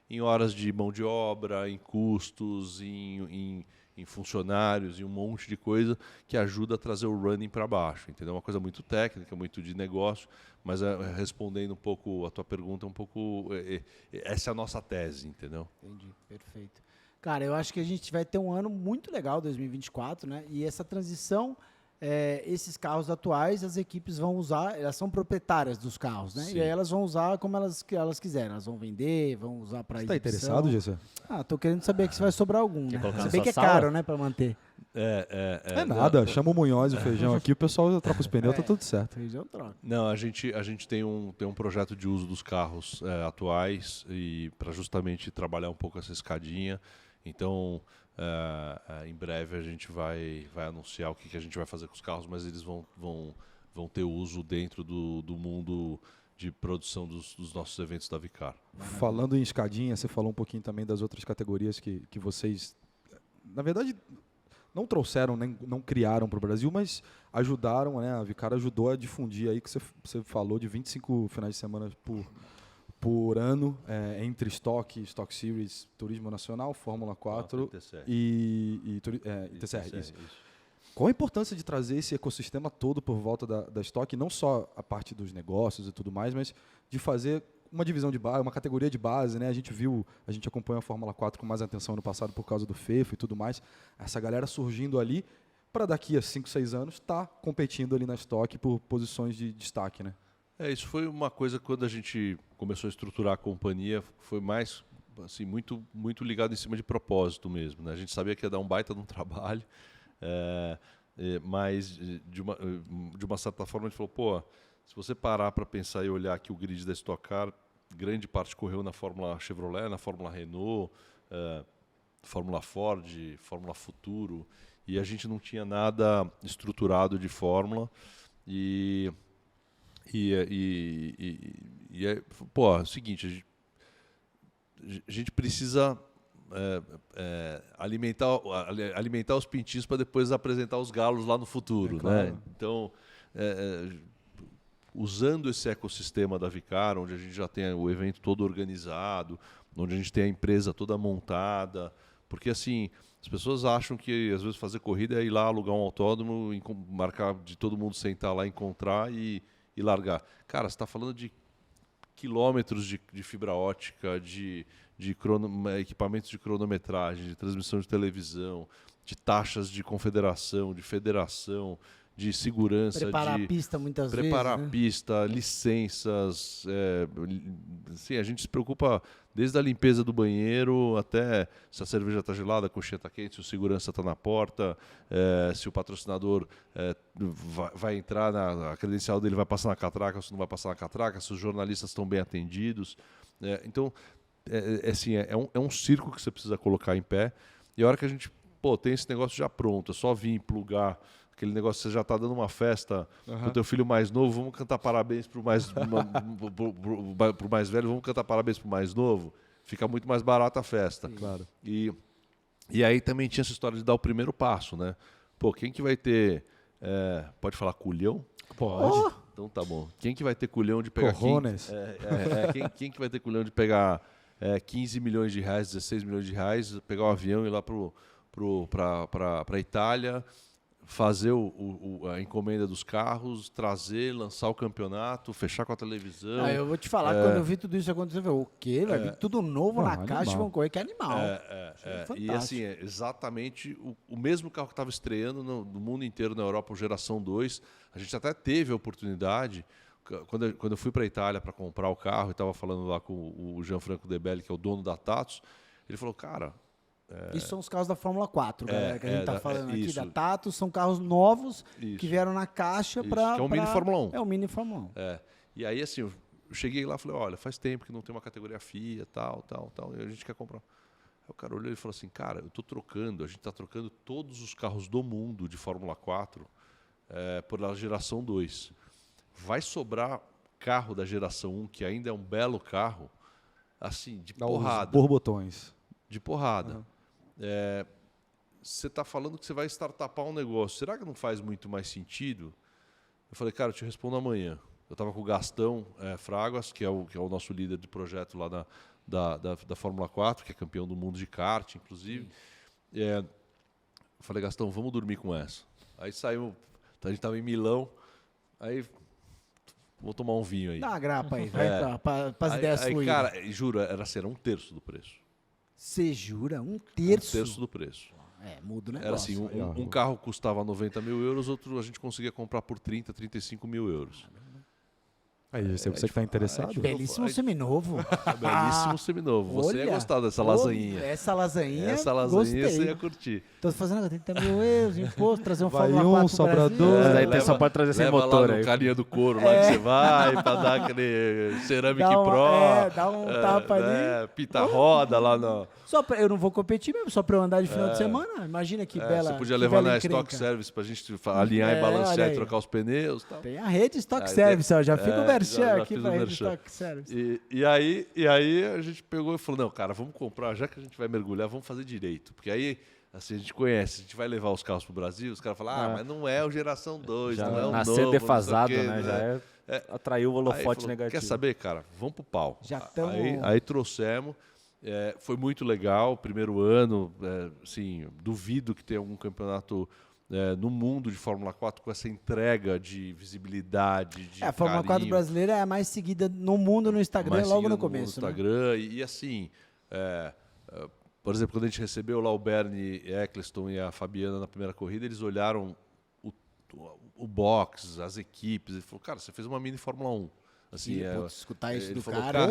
em horas de mão de obra, em custos, em funcionários, em um monte de coisa que ajuda a trazer o running para baixo. Entendeu? É uma coisa muito técnica, muito de negócio, mas respondendo um pouco a tua pergunta, essa é a nossa tese, entendeu? Entendi, perfeito. Cara, eu acho que a gente vai ter um ano muito legal, 2024, né? E essa transição... esses carros atuais, as equipes vão usar, elas são proprietárias dos carros, né? Sim. E aí elas vão usar como elas quiserem. Elas vão vender, vão usar para Você está interessado, Gessé? Tô querendo saber que se vai sobrar algum, né? colocar na Se bem sua que é sala? caro, né, para manter. É nada, chama o Munhoz e o Feijão aqui, o pessoal troca os pneus, tá tudo certo. Feijão troca. Não, a gente tem um projeto de uso dos carros atuais e para justamente trabalhar um pouco essa escadinha. Então, em breve a gente vai anunciar o que a gente vai fazer com os carros, mas eles vão ter uso dentro do mundo de produção dos nossos eventos da Vicar. Falando em escadinha, você falou um pouquinho também das outras categorias que vocês... Na verdade, não trouxeram, nem não criaram para o Brasil, mas ajudaram, né? A Vicaro ajudou a difundir aí que você falou de 25 finais de semana por ano, entre Stock Series, Turismo Nacional, Fórmula 4 e TCR. Isso. Qual a importância de trazer esse ecossistema todo por volta da Stock, não só a parte dos negócios e tudo mais, mas de fazer uma divisão de base, uma categoria de base, né? A gente acompanha a Fórmula 4 com mais atenção no passado por causa do FEFO e tudo mais. Essa galera surgindo ali para daqui a 5, 6 anos estar competindo ali na Stock por posições de destaque, né? Isso foi uma coisa quando a gente começou a estruturar a companhia, foi mais assim, muito, muito ligado em cima de propósito mesmo, né? A gente sabia que ia dar um baita de um trabalho, mas de uma certa forma a gente falou, pô, se você parar para pensar e olhar aqui o grid da Stock Car, grande parte correu na Fórmula Chevrolet, na Fórmula Renault, Fórmula Ford, Fórmula Futuro, e a gente não tinha nada estruturado de Fórmula pô, é o seguinte, a gente precisa alimentar os pintinhos para depois apresentar os galos lá no futuro, claro. né? Então, usando esse ecossistema da Vicaro, onde a gente já tem o evento todo organizado, onde a gente tem a empresa toda montada, porque assim, as pessoas acham que às vezes fazer corrida é ir lá alugar um autódromo, marcar de todo mundo sentar lá, encontrar e largar. Cara, você está falando de quilômetros de fibra ótica, de equipamentos de cronometragem, de transmissão de televisão, de taxas de confederação, de federação, de segurança, preparar a pista muitas vezes, preparar né? a pista, licenças, sim, a gente se preocupa desde a limpeza do banheiro até se a cerveja está gelada, a coxinha está quente, se o segurança está na porta, se o patrocinador vai entrar, a credencial dele vai passar na catraca, ou se não vai passar na catraca, se os jornalistas estão bem atendidos. Então, assim, é um circo que você precisa colocar em pé, e a hora que a gente tem esse negócio já pronto, é só vir plugar aquele negócio, você já está dando uma festa pro teu filho mais novo, vamos cantar parabéns pro mais velho, vamos cantar parabéns pro mais novo, fica muito mais barata a festa. Sim, claro. E aí também tinha essa história de dar o primeiro passo, né? Pô, quem que vai ter, pode falar culhão? Pode. Então tá bom. Quem que vai ter culhão de pegar... Quem que vai ter culhão de pegar 15 milhões de reais, 16 milhões de reais, pegar um avião e ir lá para a Itália, fazer a encomenda dos carros, trazer, lançar o campeonato, fechar com a televisão. Eu vou te falar, quando eu vi tudo isso acontecer, eu falei, o quê? Vai vir tudo novo na caixa, vão correr, que animal. E assim, exatamente o mesmo carro que estava estreando no mundo inteiro, na Europa, o Geração 2. A gente até teve a oportunidade, quando eu fui para a Itália para comprar o carro, e estava falando lá com o Gianfranco De Belli, que é o dono da Tatus, ele falou, cara... Isso são os carros da Fórmula 4, galera, que a gente está falando aqui, isso. da Tatus, são carros novos Isso. que vieram na caixa para... Que é um mini Fórmula 1. É um mini Fórmula 1. E aí, assim, eu cheguei lá e falei, olha, faz tempo que não tem uma categoria FIA, tal, e a gente quer comprar. Aí o cara olhou e falou assim, cara, a gente está trocando todos os carros do mundo de Fórmula 4 por a geração 2. Vai sobrar carro da geração 1, que ainda é um belo carro, assim, de porrada. Os borbotões. De porrada. Você está falando que você vai startupar um negócio. Será que não faz muito mais sentido? Eu falei, cara, eu te respondo amanhã. Eu estava com o Gastão Fraguas, que é o nosso líder de projeto lá da Fórmula 4, que é campeão do mundo de kart, inclusive. Eu falei, Gastão, vamos dormir com essa. Aí saímos, a gente estava em Milão, aí vou tomar um vinho aí. Dá uma grapa aí, vai para as ideias fluírem. Cara, juro, era um terço do preço. Você jura? Um terço? Um terço do preço. Muda o negócio. Era assim, um carro custava 90 mil euros, outro a gente conseguia comprar por 30, 35 mil euros. Aí, você que está interessado? Belíssimo seminovo. Belíssimo seminovo. Você ia gostar dessa lasanhinha. Essa lasanhinha você ia curtir. Tô fazendo agora 30 mil euros, imposto, trazer um Vai Fórmula 4 sobrador. Aí só pode trazer sem motor lá no aí. carinha do couro lá que você vai, pra dar aquele cerâmica pro. Dá um tapa ali. Pita roda lá no... Eu não vou competir mesmo, só pra eu andar de final de semana. Imagina que bela. Você podia levar na encrenca. Stock Service pra gente alinhar e balancear e trocar os pneus e tal. Tem a rede Stock Service, ó, já fica o merchan Já aqui fiz pra o Rede merchan. Stock Service. E aí a gente pegou e falou, não, cara, vamos comprar, já que a gente vai mergulhar, vamos fazer direito. Porque aí, assim, a gente conhece, a gente vai levar os carros pro Brasil, os caras falam, mas não é o geração 2, Já não é o nascer novo, defasado, não sei o quê, né? Já atraiu o Aí holofote falou, negativo. quer saber, cara, vamos pro pau. Já tamo- Aí trouxemos, foi muito legal, primeiro ano, assim, duvido que tenha algum campeonato no mundo de Fórmula 4 com essa entrega de visibilidade, de A Fórmula 4 carinho. brasileira é a mais seguida no mundo no Instagram Mais logo seguido no começo. No né? Instagram, e assim, por exemplo, quando a gente recebeu lá o Bernie Eccleston e a Fabiana na primeira corrida, eles olharam o box, as equipes, e falou, cara, você fez uma mini Fórmula 1. Assim, Putz, escutar isso ele do falou, cara.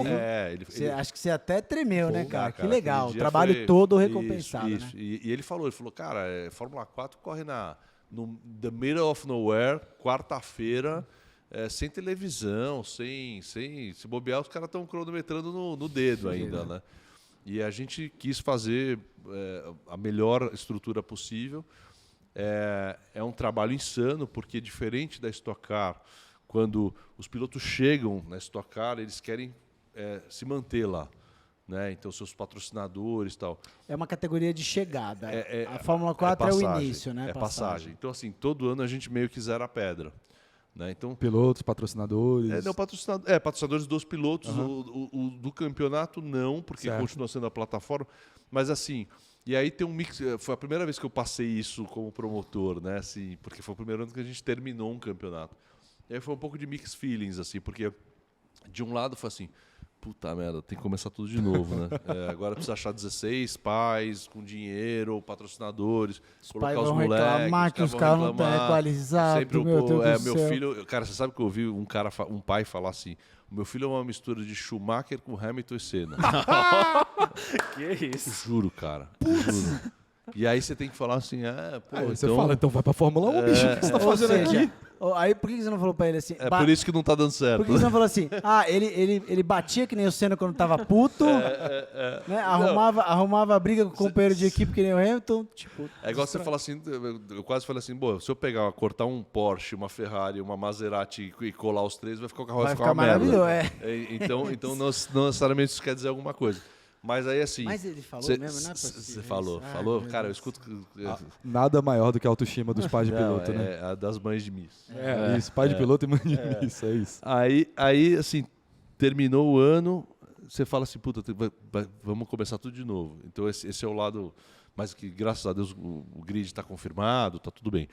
Acho que você até tremeu, né, cara? Que aquele legal. O dia trabalho foi- todo isso, recompensado, isso. né? E ele falou, cara, Fórmula 4 corre no the middle of nowhere, quarta-feira, sem televisão, sem se bobear, os caras estão cronometrando no dedo ainda, né? E a gente quis fazer a melhor estrutura possível. É um trabalho insano, porque diferente da Stock Car, quando os pilotos chegam na Stock Car, eles querem se manter lá. Né? Então, seus patrocinadores e tal. É uma categoria de chegada. A Fórmula 4 é o início, né? É passagem. Então, assim, todo ano a gente meio que zera a pedra. Né? Então, Pilotos, patrocinadores. patrocinadores dos pilotos, o do campeonato não, porque Certo. continua sendo a plataforma. Mas assim, e aí tem um mix. Foi a primeira vez que eu passei isso como promotor, né? Assim, porque foi o primeiro ano que a gente terminou um campeonato. E aí foi um pouco de mixed feelings, assim, porque de um lado foi assim, puta merda, tem que começar tudo de novo, né? Agora precisa achar 16 pais com dinheiro, patrocinadores, Os colocar pais os vão moleques. reclamar que os carros não estão equalizados, Sempre meu Deus do meu céu. filho, cara, você sabe que eu ouvi um pai falar assim, o meu filho é uma mistura de Schumacher com Hamilton e Senna. Que isso? Juro, cara. Juro. E aí você tem que falar assim, Aí você fala, então vai pra Fórmula 1, bicho, o que você tá Ou fazendo seja, aqui? aí por que você não falou pra ele assim? por isso que não tá dando certo. Por que você não falou assim? Ele batia que nem o Senna quando tava puto, né? Arrumava briga com o companheiro de equipe que nem o Hamilton. Tipo, É igual você falar assim, eu quase falei assim, se eu cortar um Porsche, uma Ferrari, uma Maserati e colar os três, o carro vai ficar uma merda. maravilhoso, Então não necessariamente isso quer dizer alguma coisa. Mas aí assim... Mas ele falou mesmo, não é possível Você falou, isso. falou. Ai, Cara, eu meu escuto... Nada maior do que a autoestima dos pais de piloto, né? A das mães de Miss. Isso, pai de piloto e mãe de isso, é isso. Aí, assim, terminou o ano, você fala assim, puta, vamos começar tudo de novo. Então esse é o lado... Mas que, graças a Deus, o grid está confirmado, está tudo bem.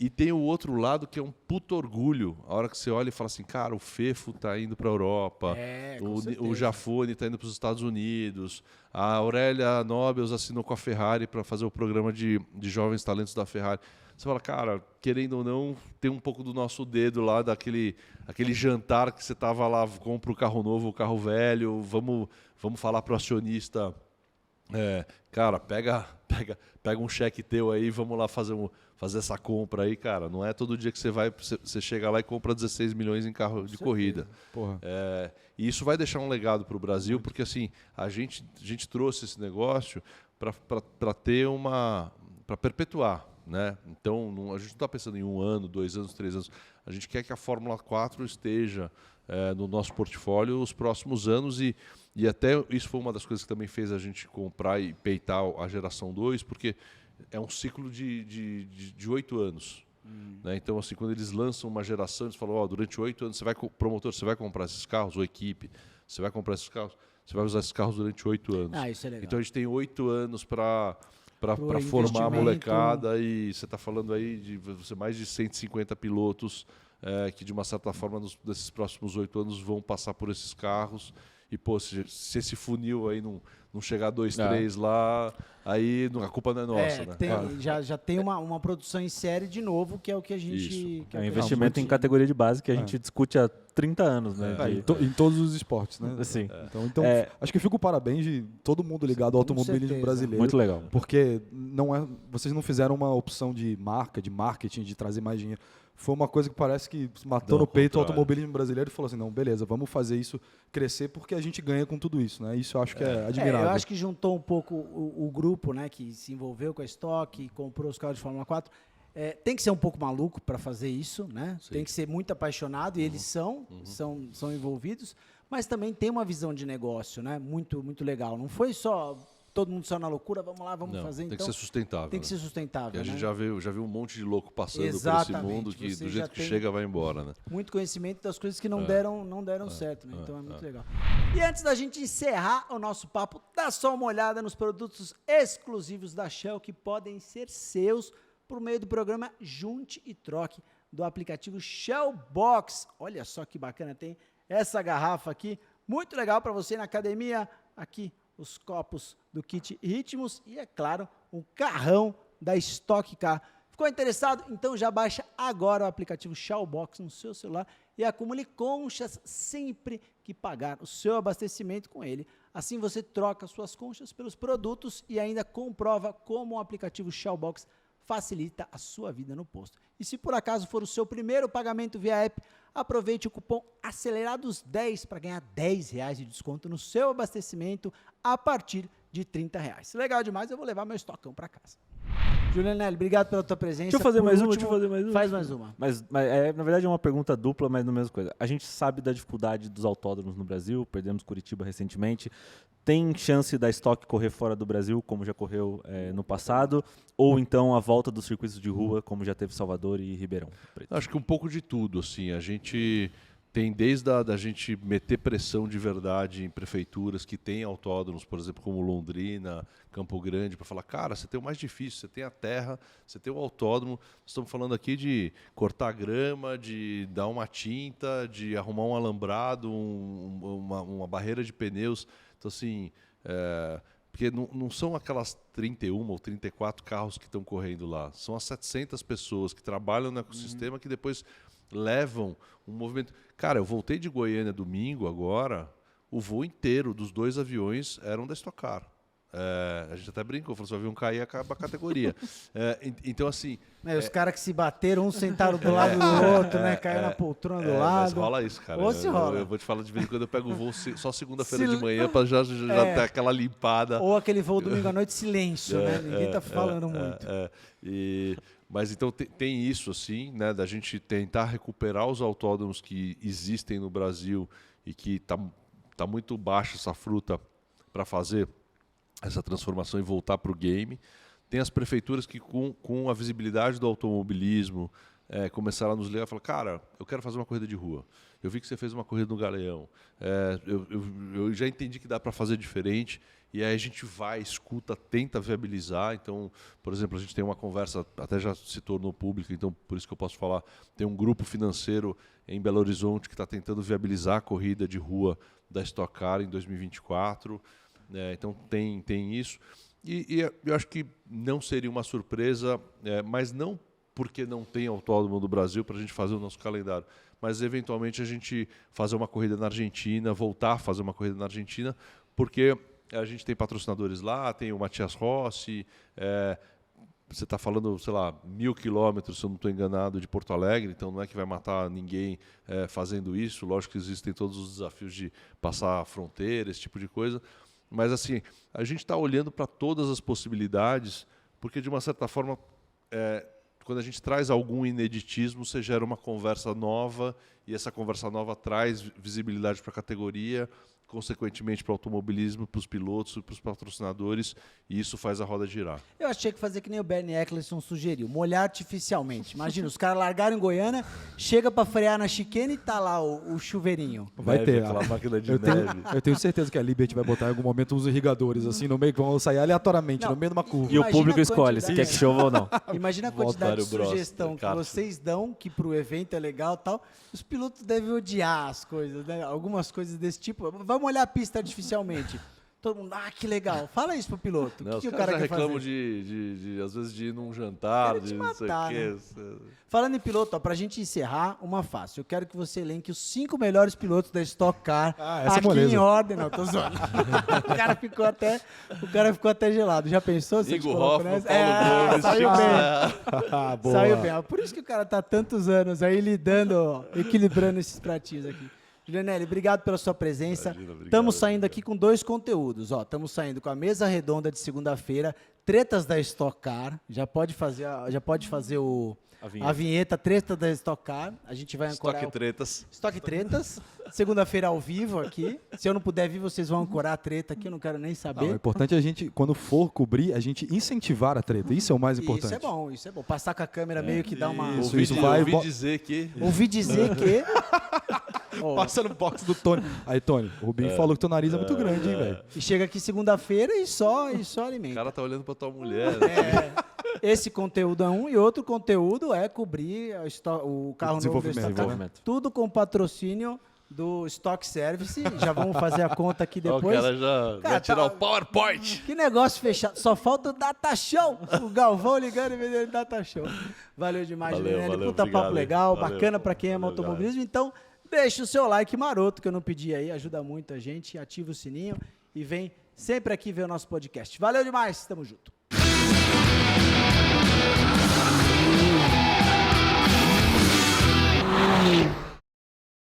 E tem o outro lado que é um puto orgulho. A hora que você olha e fala assim, cara, o Fefo tá indo para a Europa, o Jafone tá indo para os Estados Unidos, a Aurélia Nobels assinou com a Ferrari para fazer o programa de jovens talentos da Ferrari. Você fala, cara, querendo ou não, tem um pouco do nosso dedo lá, aquele jantar que você tava lá, compra o carro novo, o carro velho, vamos falar pro acionista, cara, pega um cheque teu aí, vamos lá fazer essa compra aí, cara. Não é todo dia que você chega lá e compra 16 milhões em carro de corrida. Porra. E isso vai deixar um legado para o Brasil, porque assim, a gente trouxe esse negócio para ter para perpetuar. Né? Então, a gente não está pensando em 1 ano, 2 anos, 3 anos. A gente quer que a Fórmula 4 esteja no nosso portfulho os próximos anos e até isso foi uma das coisas que também fez a gente comprar e peitar a geração 2, porque é um ciclo de 8 anos. Né? Então, assim, quando eles lançam uma geração, eles falam, durante 8 anos, promotor, você vai comprar esses carros, ou equipe, você vai comprar esses carros, você vai usar esses carros durante 8 anos. Isso é legal. Então, a gente tem 8 anos para formar a investimento. molecada, e você está falando aí de mais de 150 pilotos que, de uma certa forma, nesses próximos 8 anos vão passar por esses carros. E, pô, se esse funil aí não chegar 2, 3 lá, aí a culpa não é nossa, né? Já tem uma produção em série de novo, que é o que a gente... É um investimento em categoria de base que a gente discute há 30 anos, né? Em todos os esportes, né? Assim. Então acho que fica o parabéns de todo mundo ligado ao automobilismo certeza. brasileiro. Muito legal. Porque vocês não fizeram uma opção de marca, de marketing, de trazer mais dinheiro. Foi uma coisa que parece que matou no peito o automobilismo brasileiro e falou assim, não, beleza, vamos fazer isso crescer porque a gente ganha com tudo isso, né? Isso eu acho que é admirável. Eu acho que juntou um pouco o grupo, né, que se envolveu com a Stock, comprou os carros de Fórmula 4. Tem que ser um pouco maluco para fazer isso, né? Sim. Tem que ser muito apaixonado, e eles são envolvidos, mas também tem uma visão de negócio, né? Muito, muito legal. Não foi só todo mundo só na loucura, vamos lá, vamos fazer. Tem Então, que ser sustentável. tem que ser sustentável, E a gente né? já viu um monte de louco passando por esse Exatamente. mundo que Você do já jeito que tem chega vai embora, né? muito conhecimento das coisas que não deram certo, né? Então é muito legal. E antes da gente encerrar o nosso papo, dá só uma olhada nos produtos exclusivos da Shell que podem ser seus por meio do programa Junte e Troque do aplicativo Shell Box. Olha só que bacana, tem essa garrafa aqui, muito legal para você ir na academia. Aqui os copos do kit Ritmos e, é claro, um carrão da Stock Car. Ficou interessado? Então já baixa agora o aplicativo Shell Box no seu celular e acumule conchas sempre que pagar o seu abastecimento com ele. Assim você troca suas conchas pelos produtos e ainda comprova como o aplicativo Shell Box facilita a sua vida no posto. E se por acaso for o seu primeiro pagamento via app, aproveite o cupom ACELERADOS10 para ganhar R$10 de desconto no seu abastecimento a partir de R$30. Legal demais, eu vou levar meu estocão para casa. Julianelli, obrigado pela tua presença. Deixa eu fazer Por mais uma, último, deixa eu fazer mais uma. Faz mais uma. Mas na verdade é uma pergunta dupla, mas na mesma coisa. A gente sabe da dificuldade dos autódromos no Brasil, perdemos Curitiba recentemente. Tem chance da Stock correr fora do Brasil, como já correu no passado? Ou então a volta dos circuitos de rua, como já teve Salvador e Ribeirão Preto? Acho que um pouco de tudo, assim. A gente tem desde a gente meter pressão de verdade em prefeituras que têm autódromos, por exemplo, como Londrina, Campo Grande, para falar, cara, você tem o mais difícil, você tem a terra, você tem o autódromo, estamos falando aqui de cortar grama, de dar uma tinta, de arrumar um alambrado, uma barreira de pneus. Então, assim, porque não são aquelas 31 ou 34 carros que estão correndo lá, são as 700 pessoas que trabalham no ecossistema que depois levam um movimento. Cara, eu voltei de Goiânia domingo agora, o voo inteiro dos 2 aviões eram da Stock Car. A gente até brincou, falou: se o avião cair, acaba a categoria. Então, assim... Os caras que se bateram, uns sentaram do lado do outro, né? Caiu na poltrona do lado. Mas rola isso, cara. Ou se rola. Eu vou te falar, de vez em quando eu pego o voo só segunda-feira de manhã para já ter aquela limpada. Ou aquele voo domingo à noite, silêncio, né? Ninguém tá falando muito. Mas então tem isso, assim, né? Da gente tentar recuperar os autódromos que existem no Brasil e que tá muito baixa essa fruta para fazer essa transformação e voltar para o game. Tem as prefeituras que, com a visibilidade do automobilismo, começaram a nos ligar e falar: cara, eu quero fazer uma corrida de rua. Eu vi que você fez uma corrida no Galeão. Eu já entendi que dá para fazer diferente. E aí a gente vai, escuta, tenta viabilizar. Então, por exemplo, a gente tem uma conversa, até já se tornou pública, então por isso que eu posso falar, tem um grupo financeiro em Belo Horizonte que está tentando viabilizar a corrida de rua da Stock Car em 2024. Então tem isso. E eu acho que não seria uma surpresa, mas não porque não tem autódromo do Brasil para a gente fazer o nosso calendário, mas eventualmente a gente fazer uma corrida na Argentina, voltar a fazer uma corrida na Argentina, porque a gente tem patrocinadores lá, tem o Matias Rossi, você está falando, sei lá, 1.000 quilômetros, se eu não estou enganado, de Porto Alegre, então não é que vai matar ninguém fazendo isso. Lógico que existem todos os desafios de passar a fronteira, esse tipo de coisa, mas assim, a gente está olhando para todas as possibilidades, porque de uma certa forma, quando a gente traz algum ineditismo, você gera uma conversa nova, e essa conversa nova traz visibilidade para a categoria, consequentemente para o automobilismo, para os pilotos, para os patrocinadores, e isso faz a roda girar. Eu achei que fazer que nem o Bernie Eccleston sugeriu, molhar artificialmente. Imagina, os caras largaram em Goiânia, chega para frear na chicane e tá lá o chuveirinho. Vai Neve, ter. aquela máquina de Eu neve. tenho certeza que a Liberty vai botar em algum momento uns irrigadores assim no meio, que vão sair aleatoriamente, Não, no meio de uma curva. E o Imagina público a escolhe se quantidade. quer que chova ou não. Imagina a quantidade de Voltaram o Bros, sugestão que cápsula. vocês dão, que pro evento é legal e tal. Os pilotos devem odiar as coisas, né? Algumas coisas desse tipo. Vamos olhar a pista artificialmente. Todo mundo, que legal. Fala isso pro piloto. Não, O que os o caras cara já quer reclamam fazer? às vezes, de ir num jantar, Querem te de não sei o matar, quê. né? Falando em piloto, pra gente encerrar, uma fácil. Eu quero que você elenque os 5 melhores pilotos da Stock Car essa aqui moleza. em ordem. Não, tô zoando. o cara ficou até gelado. Já pensou? Se eu te Igor coloco Hoffmann, nessa? Paulo Gomes, saiu Chico bem. Serra. Saiu bem. Por isso que o cara tá tantos anos aí lidando, equilibrando esses pratinhos aqui. Julianelli, obrigado pela sua presença. Imagina, Estamos obrigado, saindo aqui com 2 conteúdos. Estamos saindo com a mesa redonda de segunda-feira, tretas da Stock Car. Já pode fazer a vinheta treta da Stock Car. A gente vai ancorar Estoque tretas. Stock Tretas. Segunda-feira ao vivo aqui. Se eu não puder vir, vocês vão ancorar a treta aqui. Eu não quero nem Não, saber. o importante é a gente, quando for cobrir, a gente incentivar a treta. Isso é o mais importante. Isso é bom, isso é bom. Passar com a câmera meio que dá uma... Isso, isso vai- Ouvi dizer que... Ouvi dizer que... Ó, Passa no box do Tony. Aí, Tony, o Rubinho falou que teu nariz é muito grande, hein, velho? e chega aqui segunda-feira e só O alimenta. cara tá olhando pra tua mulher. Esse conteúdo é um e outro conteúdo é cobrir o carro novo da Desenvolvimento, Stock Car. né? Tudo com patrocínio do Stock Service. Já vamos fazer a conta aqui Ó, o depois. cara já Cara, vai tirar tá- o PowerPoint. Que negócio fechado. Só falta o Data Show. O Galvão ligando e vendendo Data Show. Valeu demais, Valeu, Julianelli. valeu, Puta obrigado, papo hein? legal, Valeu. bacana pra quem ama Valeu, automobilismo. Então, deixa o seu like maroto, que eu não pedi aí. Ajuda muito a gente. Ativa o sininho e vem sempre aqui ver o nosso podcast. Valeu demais. Tamo junto.